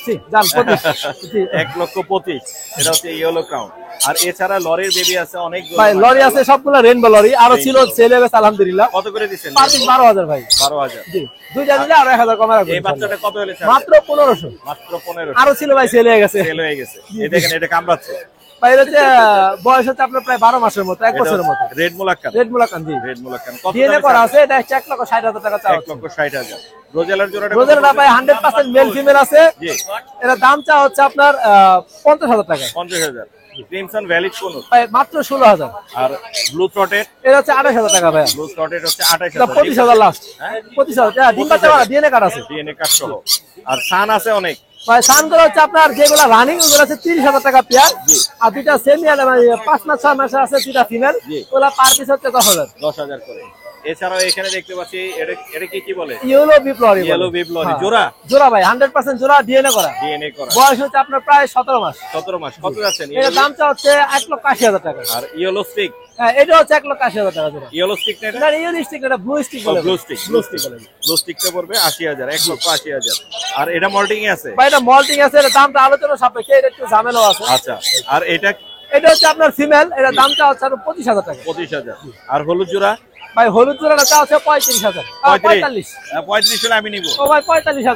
জি জান 25। জি 1,25,000। এটা হচ্ছে ইয়েলো ক্রাউন। আর এছাড়া লরির বেবি আছে অনেক। ভাই লরি আছে সবগুলো রেনবো লরি, আরো ছিল সেল হয়ে গেছে আলহামদুলিল্লাহ। কত করে দিচ্ছেন? পার পিস 12,000 ভাই। 12,000। জি, দুইটা দিলে আরো 1000 কমে রাখবো। এই বাচ্চাটা কত হলে ছাড়বে? মাত্র 1500। মাত্র 1500। আরো ছিল ভাই, সেল হয়ে গেছে। সেল হয়ে গেছে। এই দেখেন এটা কামড়াচ্ছে। ভাই এটা হচ্ছে বয়স হচ্ছে আপনার প্রায় 12 মাসের মতো, 1 বছরের মতো। রেড মুলাক্কান। রেড মুলাকান, জি। রেড মুলাক্কান কত ডিএনএ করা আছে, এটা হচ্ছে 1,60,000 টাকা চাওয়া হচ্ছে। 1,60,000। রোজেলার জোড়াটা? রোজেরটা ভাই 100% মেল ফিমেল আছে। জি। এর দাম চা হচ্ছে আপনার 50,000 টাকা। 50,000। ক্রিমসন ভ্যালিড কোন? ভাই মাত্র 16,000। আর ব্লু থ্রটেড? এর হচ্ছে 28,000 টাকা ভাই। ব্লু থ্রটেড হচ্ছে এটা 28,000। 25,000 লাস্ট। হ্যাঁ? 25,000 ডিম বাচ্চা করা, ডিএনএ কার্ড আছে। ডিএনএ কার্ড সহ। আর সান আছে অনেক। ভাই সানগুলো হচ্ছে আপনার যেগুলো রানিং ওগুলো হচ্ছে 30,000 টাকা পেয়ার। আর দুইটা সেমি 5 মাস 6 মাস আছে, দুইটা ফিমেল, ওগুলা পার পিস হচ্ছে 10,000। 10,000 করে। এছাড়াও এখানে দেখতে পাচ্ছি এটা কি বলে? ইয়েলো বিপ্লরি। ইয়েলো বিপ্লরি জোড়া? জোড়া ভাই 100% জোড়া, ডিএনএ করা। ডিএনএ করা। বয়স হচ্ছে আপনার প্রায় 17 মাস। 17 মাস। কত যাচ্ছেন? এর দামটা হচ্ছে 1,80,000 টাকা। আর ইয়েলো স্টিক? হ্যাঁ এটা হচ্ছে 1,80,000 টাকা জোড়া। ইয়েলো স্টিক না এটা? না ইয়েলো স্টিক, এটা ব্লু স্টিক বলে। Blue stick. ব্লু স্টিক বলে। ব্লু স্টিকটা পড়বে 80,000। 1,80,000। আর এটা মল্টিং এ আছে? ভাই এটা মল্টিং আছে, এর দামটা আলোচনা সাপেক্ষে, এটা একটু ঝামেলা আছে। আচ্ছা। আর এটা? এটা হচ্ছে আপনার ফিমেল, এর দামটা হচ্ছে 25,000 টাকা। 25,000। আর হলুদ জোড়া? ভাই হলুদ জোড়াটা চা হচ্ছে 35,000। 45 হলে আমি নিব। ও ভাই 45,000।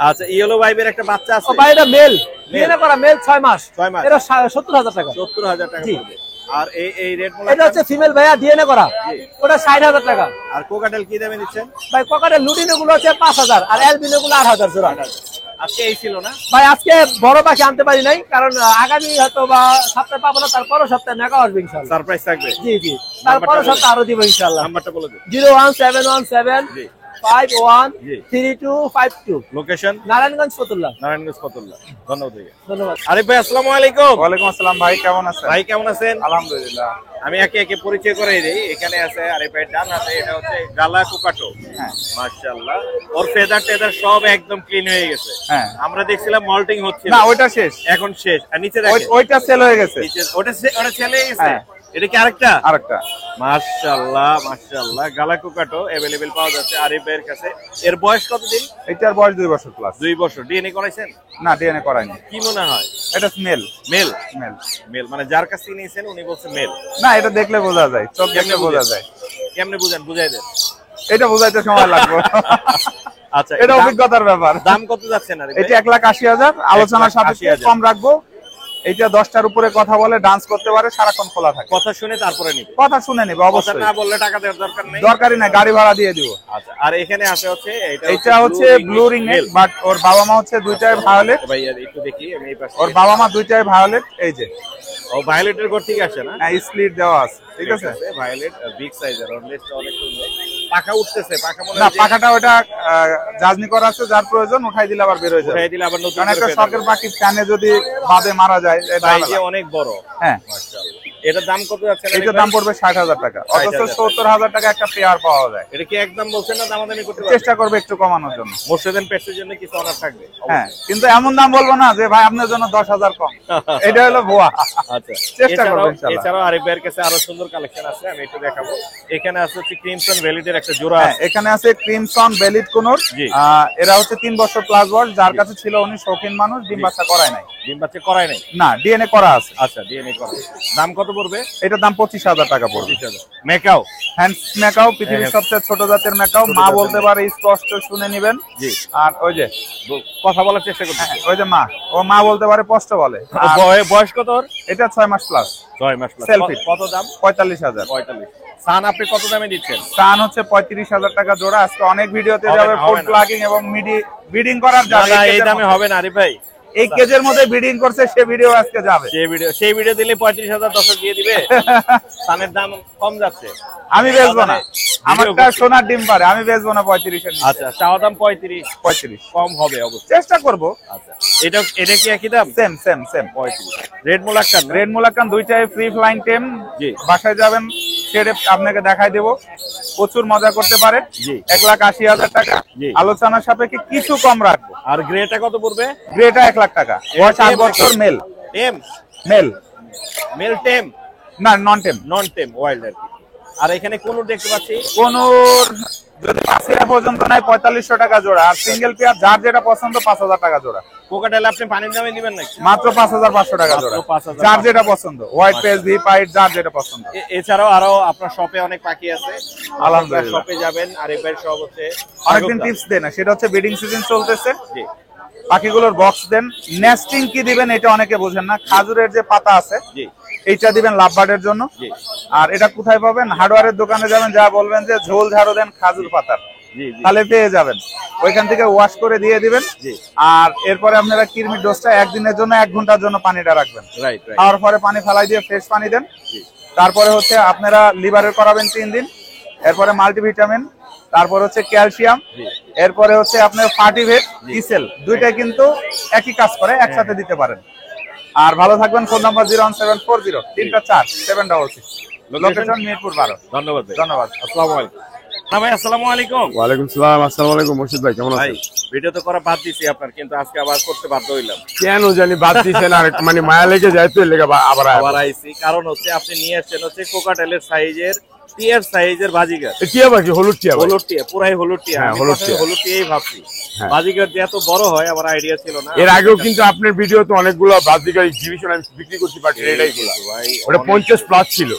আচ্ছা। ইয়েলো ভাইবের একটা বাচ্চা আছে? ও ভাই এটা মেল, ডিএনএ করা মেল 6 মাস। 6 মাস। এটা 70,000 টাকা। 70,000 টাকা পড়বে। আর এই রেড এটা মুলাক্কান? হচ্ছে ফিমেল ভাইয়া, ডিএনএ করা, ওটা 60,000 টাকা। আর কোকাটেল কি দামে দিচ্ছেন? ভাই কোকাটের লুটিনো গুলো হচ্ছে 5,000 আর অ্যালবিনো গুলো 8,000 জোড়া। আজকে এই ছিল না ভাই? আজকে বড় পাখি আনতে পারি নাই, কারণ আগামী হয়তো বা সপ্তাহে পাবো না, তারপরও সপ্তাহে মেগা আসবে ইনশাআল্লাহ। সারপ্রাইজ থাকবে। জি জি, তারপরও সপ্তাহে আরো দিব ইনশাআল্লাহ। নাম্বারটা বলে দিন। 01717 0813252 লোকেশন নারায়ণগঞ্জ ফতুল্লা। নারায়ণগঞ্জ ফতুল্লা। ধন্যবাদ ভাইয়া। ধন্যবাদ। আরিফ ভাই আসসালামু আলাইকুম। ওয়ালাইকুম আসসালাম ভাই, কেমন আছেন? ভাই কেমন আছেন? আলহামদুলিল্লাহ। আমি একে একে পরিচয় করে দিই। এখানে আছে আরিফ ভাইয়ের ডান হাতে এটা হচ্ছে গালা কোকাটো। হ্যাঁ মাশাআল্লাহ, ওর ফেদার টেদার সব একদম ক্লিন হয়ে গেছে। হ্যাঁ। আমরা দেখছিলাম মল্টিং হচ্ছিল, না ওইটা শেষ, এখন শেষ। আর নিচে দেখেন ওইটা সেল হয়ে গেছে। ওটা ছেলে গেছে। হ্যাঁ। এটা কি আরেকটা? আরেকটা। মাশাআল্লাহ মাশাআল্লাহ, গালা কোকাটো अवेलेबल পাওয়া যাচ্ছে আরিফ ভাইয়ের কাছে। এর বয়স কতদিন? এটার বয়স 2 বছর প্লাস। 2 বছর। ডিএনএ করাইছেন? না ডিএনএ করাইনি। কি মনে হয়? এটা মেল। মেল। মেল। মেল মানে যার কাছে নিয়েছেন উনি বলছে মেল। না এটা দেখলে বোঝা যায়, চোখ দেখলে বোঝা যায়। কেমনে বুঝেন? বুঝাই দেন। এটা বোঝাইতে সময় লাগবে। আচ্ছা, এটা অভিজ্ঞতার ব্যাপার। দাম কত যাচ্ছে না? এটা 1,80,000, আলোচনার সাপেক্ষে কম রাখবো। এটা 10টার উপরে কথা বলে, ডান্স করতে পারে, সারাক্ষণ খোলা থাকে। কথা শুনে তারপরে নিবে। কথা শুনে নিবে কথা অবশ্যই। না বললে টাকা দেওয়ার দরকার নেই। দরকারই না, গাড়ি ভাড়া দিয়ে দিব। আচ্ছা, আর এখানে আছে হচ্ছে এটা হচ্ছে ব্লু রিং নেক, বাট ওর বাবা মা হচ্ছে দুইটাই ভায়োলেট। ভাই একটু দেখি আমি এই পাশে। ওর বাবা মা দুইটাই ভায়োলেট। এই যে ও ভায়োলেটের ঘর থেকে আসে না? স্প্লিট দেওয়া আছে, ঠিক আছে। ভায়োলেট বিগ সাইজের, ওর লেজটা অনেক সুন্দর। পাখা উঠতেছে, পাখা মনে না হয় যে পাখাটা ওটা জাজনি করা আছে, যার প্রয়োজন উঠাই দিলে আবার বের হয়ে যাবে। উঠাই দিলে আবার নতুন কারণ করে একটা ফেলে শখের দেবে। পাখি ফ্যানে যদি বাদে মারা যায়, এটা সাইজে ঝামেলা। অনেক বড়। হ্যাঁ, মাশাআল্লাহ। এটার দাম কত যাচ্ছে? এটার দাম পড়বে 60,000 টাকা, অথচ 70,000 টাকা একটা পেয়ার পাওয়া যায়। এটা কি একদম বলছেন না দামাদামি করতে পারবে? চেষ্টা করবে একটু কমানোর জন্য। মোর্শেদান পেটসের জন্য কিছু অনার থাকবে। হ্যাঁ, কিন্তু এমন দাম বলবো না যে ভাই আপনার জন্য 10,000 কম। এটা হলো ভুয়া। আচ্ছা, চেষ্টা করবো ইনশাআল্লাহ। এছাড়াও আরিফ ভাইয়ের কাছে আরো সুন্দর কালেকশন আছে, আমি একটু দেখাবো। এখানে আছে হচ্ছে ক্রিমসন ভ্যালিডের একটা জোড়া হ্যাঁ, আছে। এখানে আছে ক্রিমসন বেলিড কোনর। জি। এরা হচ্ছে 3 বছর প্লাস বয়স, যার কাছে ছিল উনি শৌখিন মানুষ, ডিম বাচ্চা করায় নাই। ডিম বাচ্চা করায় নাই? না, ডিএনএ করা আছে। আচ্ছা, ডিএনএ করা। দাম কত পড়বে? এটার দাম 25,000 টাকা পড়বে। মেকাও হ্যান্ডস ম্যাকাও পৃথিবীর সবচেয়ে ছোট জাতের ম্যাকাও, মা বলতে পারে, স্পষ্ট শুনে নেবেন। জি। আর ওই যে কথা বলার চেষ্টা করতে। ওই যে মা, ও মা বলতে পারে, স্পষ্ট বলে। আর বয়স কত ওর? এটা 6 মাস প্লাস। 6 মাস প্লাস। সেলফি। কত দাম? 45,000। 45। সান আপনি কত দামে দিচ্ছেন? টান হচ্ছে 35,000 টাকা জোড়া। আজকে অনেক ভিডিওতে হবে যাবে না, ফুড হবে না। প্লাগিং এবং ব্রিডিং করার না, যাবে। না, এই দামে হবে না আরিফ ভাই। এই কেজের মধ্যে ব্রিডিং করছে, সে ভিডিও আজকে যাবে। সেই ভিডিও দিলে 35,000 দর্শক দিয়ে দিবে। সানের দাম কম যাচ্ছে। আমি বেচবো না, আমারটা সোনার ডিম পারে, আমি বেচবো না 35-এর নিচে। আচ্ছা, চাওয়া দাম 35 কম হবে অবশ্যই। চেষ্টা করবো। আচ্ছা, এটা কি একই দাম? সেম 35। রেড মোলাক্কান। রেড মুলাক্কান দুইটাই ফ্রি ফ্লাইং টেম। জি। বাসায় যাবেন, সেটা আপনাকে দেখাই দেবো, প্রচুর মজা করতে পারেন। জি। 1,80,000 টাকা। জি। আলোচনার সাপেক্ষে কিছু কম রাখবো। আর গ্রেটা কত পড়বে? গ্রেটা 1,00,000 টাকা। বয়স 8 বছর, মেল। টেম। মেল টেম না, নন টেম। নন টেম ওয়াইল্ড আর কি। আর এখানে কোন দেখতে পাচ্ছি? কোনোর যদি 5 পর্যন্ত নাই 4500 টাকা জোড়া, আর সিঙ্গেল পেয়ার যার যেটা পছন্দ 5,000 টাকা জোড়া। কোকাটেল আপনি পানির দামে দিবেন নাকি? মাত্র 5,500 টাকা জোড়া, মাত্র 5,500 যার যেটা পছন্দ। হোয়াইট পেজ, ভি পাইট, যার যেটা পছন্দ। এছাড়াও আরো আপনার শপে অনেক পাখি আছে। আলহামদুলিল্লাহ। শপে যাবেন, আর এবার সব হচ্ছে অনেকদিন টিপস দেন না, সেটা হচ্ছে ব্রিডিং সিজন চলতেছে। জি। পাখিগুলোর বক্স দেন। নেস্টিং কি দিবেন এটা অনেকে বোঝেন না। খাজুরের যে পাতা আছে, জি। এইটা দিবেন লাভবার্ডের জন্য। জি। আর এটা কোথায় পাবেন? হার্ডওয়্যারের দোকানে যাবেন, যা বলবেন যে ঝোল ঝাড়ু দেন খাজুর পাতার, জি, জি। তাহলে পেয়ে যাবেন। ওইখান থেকে ওয়াশ করে দিয়ে দিবেন। জি। আর এরপরে আপনারা কৃমির ডোজটা একদিনের জন্য 1 ঘন্টার জন্য পানিটা রাখবেন। রাইট। খাওয়ার পরে পানি ফেলাই দিয়ে ফ্রেশ পানি দেন। জি। তারপরে হচ্ছে আপনারা লিভারের করাবেন 3 দিন, এরপরে মাল্টিভিটামিন, তারপর হচ্ছে ক্যালসিয়াম, জি। এরপরে হচ্ছে আপনার ফার্টিভেট, ইসেল, দুইটাই কিন্তু একই কাজ করে, একসাথে দিতে পারেন। আর ভালো থাকবেন। Phone number 01740 3 4 766। লোকেশন মিরপুর 12। ধন্যবাদ ভাই। ধন্যবাদ। আসসালামু আলাইকুম। হ্যাঁ ভাই, আসসালামু আলাইকুম। ওয়ালাইকুম সালাম। আসসালামু আলাইকুম মুর্শিদ ভাই, কেমন ভাই, আছেন? ভিডিও তো করা বাদ দিছি আপনার, কিন্তু আজকে আবার করতে বাধ্য হইলাম। কেন জানি বাদ দিচ্ছেন, আর মানে মায়া লেগে যায় তো, লেগে আবার আইছি কারণ হচ্ছে আপনি নিয়ে আসছেন হচ্ছে কোকাটেলের সাইজের, টিয়ার সাইজের বাজিগার। টিয়া পাখি, হলুদ টিয়া ভাই। হলুদ টিয়া, পুরাই হলুদ টিয়া। হ্যাঁ, আমি হলুদ প্রথমে টিয়া। হলুদ টিয়াই ভাবছি। হ্যাঁ। বাজিগার যে এত বড় হয় আমার আইডিয়া ছিল না। এর আগেও কিন্তু আপনার ভিডিওতে অনেকগুলো বাজিকার এক্সিবিশন আমি বিক্রি করছি, বাট এটাই গুলো ভাই, ওটা 50 প্লাস ছিল।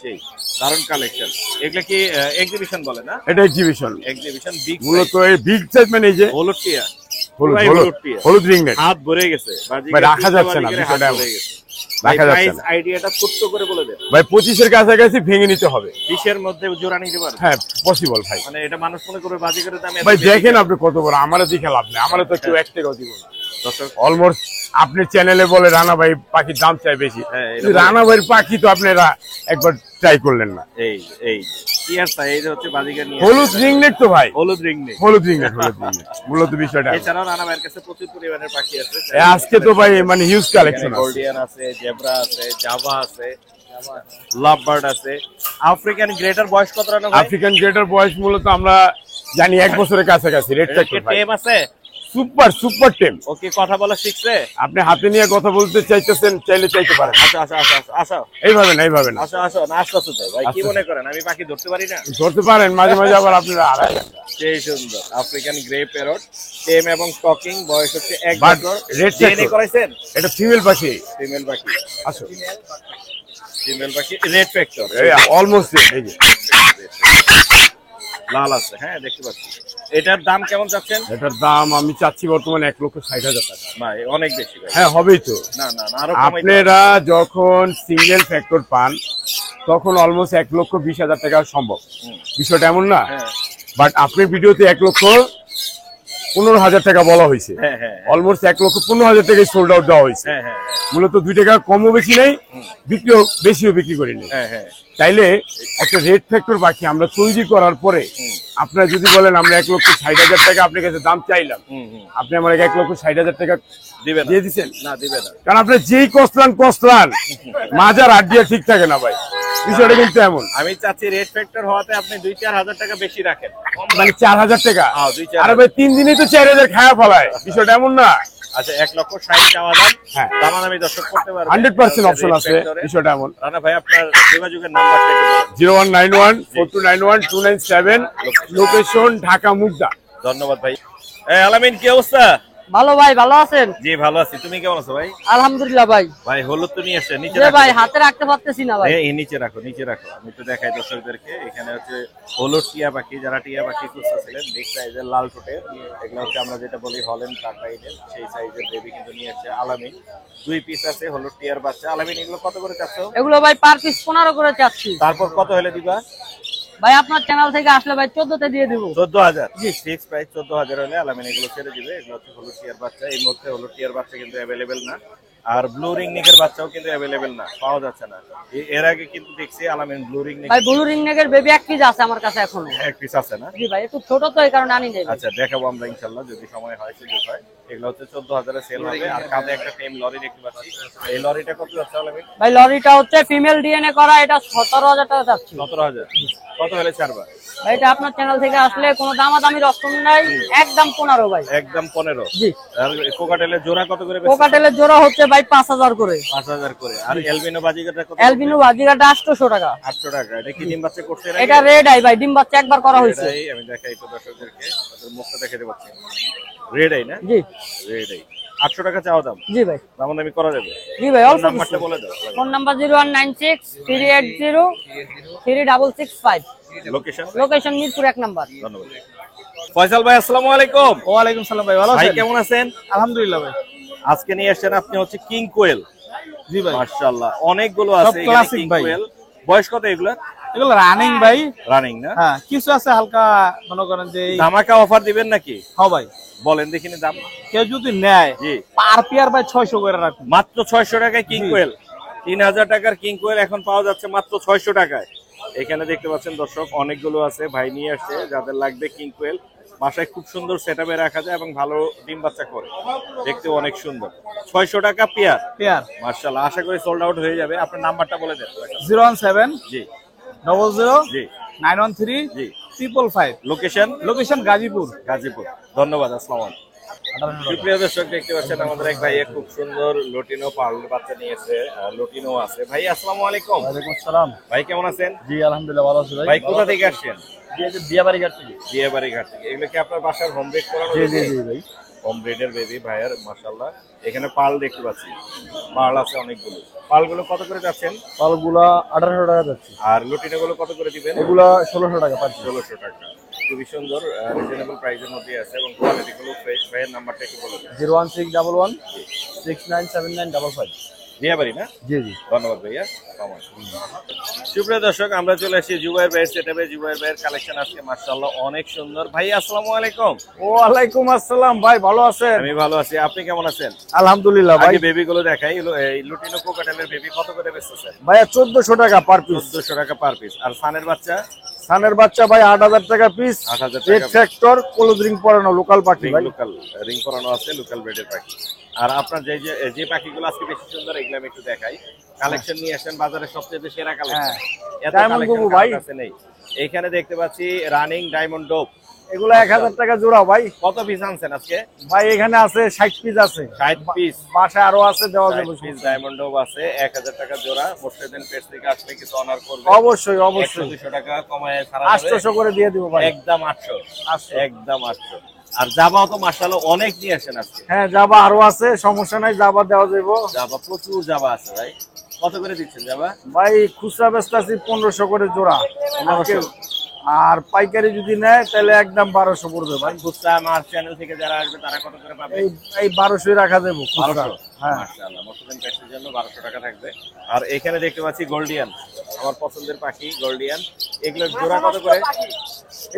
সেই দারুণ কালেকশন। এগুলা কি এক্সিবিশন বলে না? এটা এক্সিবিশন এক্সিবিশন বিগ মূলত এই বিগ সাইজ, মানে এই যে হলুদ টিয়া, হলুদ পুরাই হলুদ হলুদ টিয়া। হলুদ রিং নেট হাত ভরে গেছে ভাই, রাখা যাচ্ছে না বিষয়টা এমন। রাখা যাচ্ছে না আইডিয়াটা ছোট্ট করে বলে দেন ভাই। 25-এর কাছাকাছি ভেঙে নিতে হবে। 20-এর মধ্যে জোড়া নিতে পারবে? হ্যাঁ, পসিবল ভাই। মানে এটা মানুষ মনে করবে বাজিগরের দাম এত ভাই বেশি। দেখেন আপনি কত বড়, আমারও দেখে লাভ নেই, আমারও তো কেউ 1 টাকাও দিব না। দর্শক অলমোস্ট আপনি চ্যানেলে বলে রানা ভাই পাখির দাম চাই বেশি, কিন্তু রানা ভাইয়ের পাখি তো আপনারা একবার ট্রাই করলেন না। এই কি আর তাই, এই যে হচ্ছে বাজিকার নিয়ে হলুদ রিংনেট তো ভাই, হলুদ রিংনেট মূলত বিষয়টা। এছাড়াও রানা ভাইয়ের কাছে প্রচুর পরিমাণের পাখি আছে। আজকে তো ভাই মানে হিউজ কালেকশন আছে, গোল্ডিয়ান আছে, জেব্রা আছে, জাভা আছে, লাভবার্ড আছে। আফ্রিকান গ্রেটার বয়স কত রানা ভাই? আফ্রিকান গ্রেটার বয়স মূলত আমরা জানি 1 বছরের কাছাকাছি। রেড ফ্যাক্টর ভাই, টেম আছে, সুপার টেম। ওকে কথা বলা শিখছে? আপনি হাতে নিয়ে কথা বলতে চাইতেছেন, চাইলে চাইতে পারেন। আসো এইভাবে না আসো না, আসতেছো তো ভাই, কি মনে করেন আমি পাখি ধরতে পারি না? ধরতে পারেন মাঝে মাঝে, আবার আপনারা আড়াই। সেই সুন্দর আফ্রিকান গ্রে প্যারট, টেম এবং টকিং, বয়স হচ্ছে 1 But বছর। red DNA factor। করাইছেন? এটা ফিমেল পাখি। ফিমেল পাখি, আসো ফিমেল পাখি, রেড ফ্যাক্টর, অলমোস্ট এই যে লাল আছে, হ্যাঁ দেখতে পাচ্ছি। এটার দাম কেমন চাচ্ছেন? এটার দাম আমি চাচ্ছি বর্তমানে 1,60,000 টাকা। ভাই অনেক বেশি ভাই। হ্যাঁ হবেই তো। না আরো কমাই। আপনারা যখন সিঙ্গেল ফ্যাক্টর পান তখন অলমোস্ট 1,20,000 টাকা সম্ভব, বিষয়টা এমন না। বাট আপনার ভিডিওতে 1,15,000 টাকা বলা হয়েছে, অলমোস্ট 1,15,000 টাকায় সোল্ড আউট দেওয়া হয়েছে। মূলত 2 টাকা কমও বেশি নেই, বিক্রিও বেশিও বিক্রি করি নেই। তাইলে একটা রেড ফ্যাক্টর পাখি আমরা তৈরি করার পরে আপনারা যদি বলেন আমরা 1,60,000 টাকা আপনার কাছে দাম চাইলাম, আপনি আমার 1,60,000 টাকা দিবেন দিয়ে দিচ্ছেন? না, দিবেন না, কারণ আপনি যেই কসলান মাজার আড্ডিয়া ঠিক থাকে না ভাই, বিষয়টা কিন্তু এমন। আমি চাচ্ছি রেড ফ্যাক্টর হওয়াতে আপনি 2-4 হাজার টাকা বেশি রাখেন। মানে 4,000 টাকা? 2-4 আরে ভাই 3 দিনেই তো 4,000 খায়া ফেলায়, বিষয়টা এমন না। আচ্ছা 1,60,000 চাওয়া দাম, হ্যাঁ আমি দর্শক করতে পারবো, 100% অপশন আছে, বিষয়টা এমন। রানা ভাই আপনার যোগাযোগের নাম্বারটা একটু বলুন। 0191-4291-297, লোকেশন ঢাকা মুগদা। ধন্যবাদ ভাই। আলামিন কি অবস্থা? ভালো ভাই, ভালো আছেন? জি ভালো আছি, তুমি কেমন আছো ভাই? আলহামদুলিল্লাহ ভাই। ভাই হলুদ তো নিয়ে আসছে, নিচে যে রাখো ভাই হাতে রাখতে পারতেছি না ভাই। এই নিচে রাখো আমি তো দেখাই দর্শকদেরকে। এখানে হচ্ছে হলুদ টিয়া পাখি, যারা টিয়া পাখি খুঁজতেছিলেন বিগ সাইজের লাল ঠোঁটের, এগুলো হচ্ছে আমরা যেটা বলি হল্যান্ড কাকরাইডের, সেই সাইজের বেবি কিন্তু নিয়ে আসছে আলামিন। 2 পিস আছে হলুদ টিয়ার বাচ্চা। আলামিন এগুলো কত করে চাচ্ছ? এগুলো ভাই পার পিস 15 করে চাচ্ছি। তারপর কত হলে দিবা? ভাই আপনার চ্যানেল থেকে আসলে ভাই 14 তে দিয়ে দিব। 14,000? জি ফিক্স প্রাইস 14,000 হলে আলামিন এগুলো ছেড়ে দিবে। এগুলো হচ্ছে হলুদ টিয়ার বাচ্চা। এই মুহূর্তে হলুদ টিয়ার বাচ্চা কিন্তু অ্যাভেলেবেল না, আর ব্লু রিং নেকের বাচ্চাও কিন্তু অ্যাভেলেবেল না, পাওয়া যাচ্ছে না। এর আগে কিন্তু দেখছি আলামিন ব্লু রিং নেক। ভাই ব্লু রিং নেকের বেবি 1 পিস আছে আমার কাছে এখনো। 1 পিস আছে না? জি ভাই, একটু ছোট তো এই কারণে আনি নাই। আচ্ছা দেখাবো আমরা ইনশাআল্লাহ, যদি সময় হয় সুযোগ হয়। এগুলো হচ্ছে 14,000 এ সেল হবে। আর কাঁধে একটা টেম লরি দেখতে পাচ্ছি, এই লরিটা কত যাচ্ছে আলামিন? ভাই লরিটা হচ্ছে ফিমেল ডিএনএ করা, এটা 17,000 টাকা যাচ্ছে। 17,000? কত হলে ছাড়বা? ভাই এটা আপনার চ্যানেল থেকে আসলে কোনো দামাদামির অপশন নাই, একদম 15 ভাই। একদম 15? জি। আর কোকাটেলের জোড়া কত করে? কোকাটেলের জোড়া হচ্ছে ভাই 5,000 করে। 5,000 করে। আর এলবিনো বাজিগাটা কত? এলবিনো বাজিগাটা 800 টাকা। 800 টাকা। এটা কি ডিম বাচ্চা করছে? এটা রেড আই ভাই, ডিম বাচ্চা একবার করা হয়েছে। আমি দেখাই তো দর্শকদেরকে, ওদের মুখটা দেখাতে পাচ্ছি। রেড আই না? জি রেড আই। 800 টাকা চাওয়া দাম? জি ভাই। দাম দামি করা যাবে? জি ভাই, অল্প নাম্বারটা বলে দাও। Phone number 0196-380-3665। Location Mirpur 1 number. ধন্যবাদ। ফয়সাল ভাই আসসালামু আলাইকুম। ওয়ালাইকুম সালাম ভাই, ভালো ভাই আছেন? কেমন আছেন? আলহামদুলিল্লাহ ভাই। আজকে নিয়ে আসছেন আপনি হচ্ছে কিং কোয়েল। জি ভাই, মাশাআল্লাহ অনেকগুলো আছে এখানে classic কিং ভাই। কোয়েল। বয়স কত এগুলা? এগুলো রানিং ভাই। রানিং না? হ্যাঁ, কিছু আছে হালকা, মনে করেন যে ধামাকা অফার দিবেন নাকি? হ্যাঁ ভাই, বলেন দেখিনি দাম। কেউ যদি নেয় জি পার পেয়ার ভাই 600 করে রাখুন। মাত্র 600 টাকায় কিং কোয়েল। 3,000 টাকার কিং কোয়েল এখন পাওয়া যাচ্ছে মাত্র 600 টাকায়। এখানে দেখতে পাচ্ছেন দর্শক অনেকগুলো আছে, ভাই নিয়ে আসছে। যাদের লাগবে কিং কোয়েল বাসায় খুব সুন্দর সেটআপে রাখা যায় এবং ভালো ডিম বাচ্চা করে, দেখতে অনেক সুন্দর। 600 টাকা পেয়ার। মাশাআল্লাহ, আশা করি সোল্ড আউট হয়ে যাবে। আপনার নাম্বারটা বলে দেন। 017 জি 00 জি 913 জি 555। লোকেশন গাজীপুর। ধন্যবাদ। আসসালামু আলাইকুম। সুপ্রিয় দর্শক দেখতে পাচ্ছেন আমাদের এক ভাই খুব সুন্দর লটিনো পার্ল বাচ্চা নিয়েছে। লটিনো আছে। ভাই আসসালামু আলাইকুম। ওয়ালাইকুম আসসালাম ভাই কেমন আছেন? জি আলহামদুলিল্লাহ ভালো আছি ভাই। ভাই কোথা থেকে আসছেন? বিয়াবাড়ি ঘাট থেকে। বিয়েবাড়ি ঘাট থেকে। এগুলো কি আপনার বাসার হোম ব্রিড করানো? জি জি জি ভাই, হোম ব্রিডের বেবি ভাইয়ার মাশাআল্লাহ। এখানে পার্ল দেখতে পাচ্ছি, পার্ল আছে অনেকগুলো। পার্লগুলো কত করে যাচ্ছেন? পালগুলা 1800 টাকা যাচ্ছে। আর লটিনো গুলো কত করে দিবেন? এগুলা 1600 টাকা পাচ্ছি। 1600 টাকা। খুবই সুন্দর, রিজনেবল প্রাইসের মধ্যে আছে এবং কোয়ালিটি গুলো ফ্রেশ। ভাইয়ের নাম্বারটা একটু বলে দিন। 01611 697955। দিয়াবাড়ি না? জি জি। ধন্যবাদ ভাইয়া। সুপ্রিয় দর্শক, আমরা চলে আসছি জুবাইর ভাইয়ের সেটআপে। জুবাইর ভাইয়ের কালেকশন আজকে মাশাআল্লাহ অনেক সুন্দর। ভাই আসসালামু আলাইকুম। ওয়ালাইকুম আসসালাম ভাই, ভালো আছেন? আমি ভালো আছি, আপনি কেমন আছেন? আলহামদুলিল্লাহ ভাই। আগে বেবি গুলো দেখাই। এই লুটিনো কোকাটেলের বেবি কত করে বেচতেছেন? ভাইয়া 1400 টাকা পার পিস। 1400 টাকা পার পিস। আর সানের বাচ্চা? সানের বাচ্চা ভাই 8000 টাকা পিস। 8000 রেড টাকা। ফ্যাক্টর ক্লোজ রিং পরানো লোকাল পাখি ভাই। লোকাল রিং করানো আছে, লোকাল ব্রিডের পাখি। আর আপনার যে পাখিগুলো আজকে বেশি সুন্দর, এগুলো আমি একটু দেখাই। কালেকশন নিয়ে আসেন বাজারে সবচেয়ে সেরা কালেকশন। এত ডায়মন্ড কালেকশন ভাই কাছে নেই। এখানে দেখতে পাচ্ছি রানিং ডায়মন্ড ডোপ। এগুলো 1000 টাকা জোড়া ভাই। কত পিস আনছেন আজকে? ভাই এখানে আছে 60 পিস আছে। 60 পিস। বাসায় আরো আছে, দেওয়া যাবে। 60 পিস ডায়মন্ড ডোপ আছে, 1000 টাকা জোড়া। মোর্শেদের পেজ থেকে আসলে কিছু অনার করবে। অবশ্যই অবশ্যই। 200 টাকা কমায় ছাড়া 800 করে দিয়ে দিব ভাই। একদম 800। একদম 800। আর জাবাও তো মাশাআল্লাহ অনেক নিয়ে আসেন আজকে। হ্যাঁ জাবা আরো আছে, সমস্যা নাই, জাবা দেওয়া যাবে। জাবা প্রচুর জাবা আছে ভাই। কত করে দিচ্ছেন জাবা? ভাই খুচরা বেচতেছি 1500 করে জোড়া। 1500। আর পাইকারি যদি নেয় তাহলে একদম 1200 পড়বে ভাই। খুচরা আমার চ্যানেল থেকে যারা আসবে তারা কত করে পাবে? এই 1200 রাখা দেবো খুচরা। 1200। হ্যাঁ মাশাআল্লাহ, মোর্শেদের পেজের জন্য 1200 টাকা থাকবে। আর এখানে দেখতে পাচ্ছি গোল্ডিয়ান, আমার পছন্দের পাখি গোল্ডিয়ান। এগুলোর জোড়া কত করে?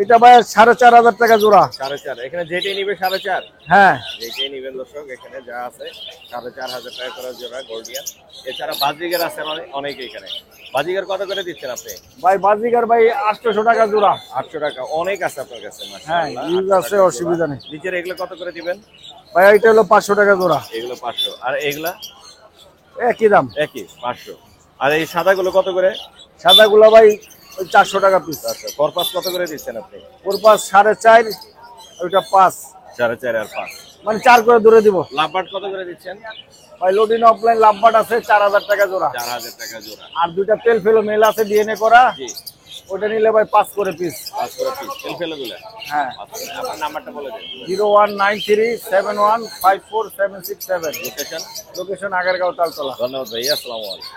এটা ভাই 4500 টাকা জোড়া। 4.5। এখানে যেটাই নিবে 4.5। হ্যাঁ যেটাই নিবেন দর্শক, এখানে যা আছে 4500 টাকা করে জোড়া গোল্ডিয়ান। এছাড়া বাজিগার আছে অনেক। এখানে বাজিগার কত করে দিচ্ছেন আপনি? ভাই বাজিগার ভাই 800 টাকা জোড়া। 800 টাকা। অনেক আছে আপনার কাছে হ্যাঁ মাশাআল্লাহ। ইউজ আছে, অসুবিধা নেই। নিচের এগুলো কত করে দিবেন? ভাই এটা হলো 500 টাকা জোড়া। এগুলো 500। আর এগুলা একই দাম, একই 500। আর এই সাদাগুলো কত করে? সাদাগুলো ভাই ওই 400 টাকা পিস। আচ্ছা, করপাস কত করে দিচ্ছেন আপনি? ওর পাস 4.5, ওইটা 5, 4.5 আর 5। মানে 4 করে ধরে দিব। লাভবার্ড কত করে দিচ্ছেন? ভাই লোডিন অফলাইন লাভবাট আছে 4000 টাকা জোড়া। 4000 টাকা জোড়া। আর দুইটা তেল ফেলো মেল আছে ডিএনএ করা, জি। ওটা নিলে ভাই 5 করে পিস। 5 করে পিস তেল ফেলে দিলেন। হ্যাঁ আচ্ছা, আপনার নাম্বারটা বলে দেন। 0193715477। লোকেশন? লোকেশন আগারগাঁও তালতলা। ধন্যবাদ ভাই। আসসালামু আলাইকুম।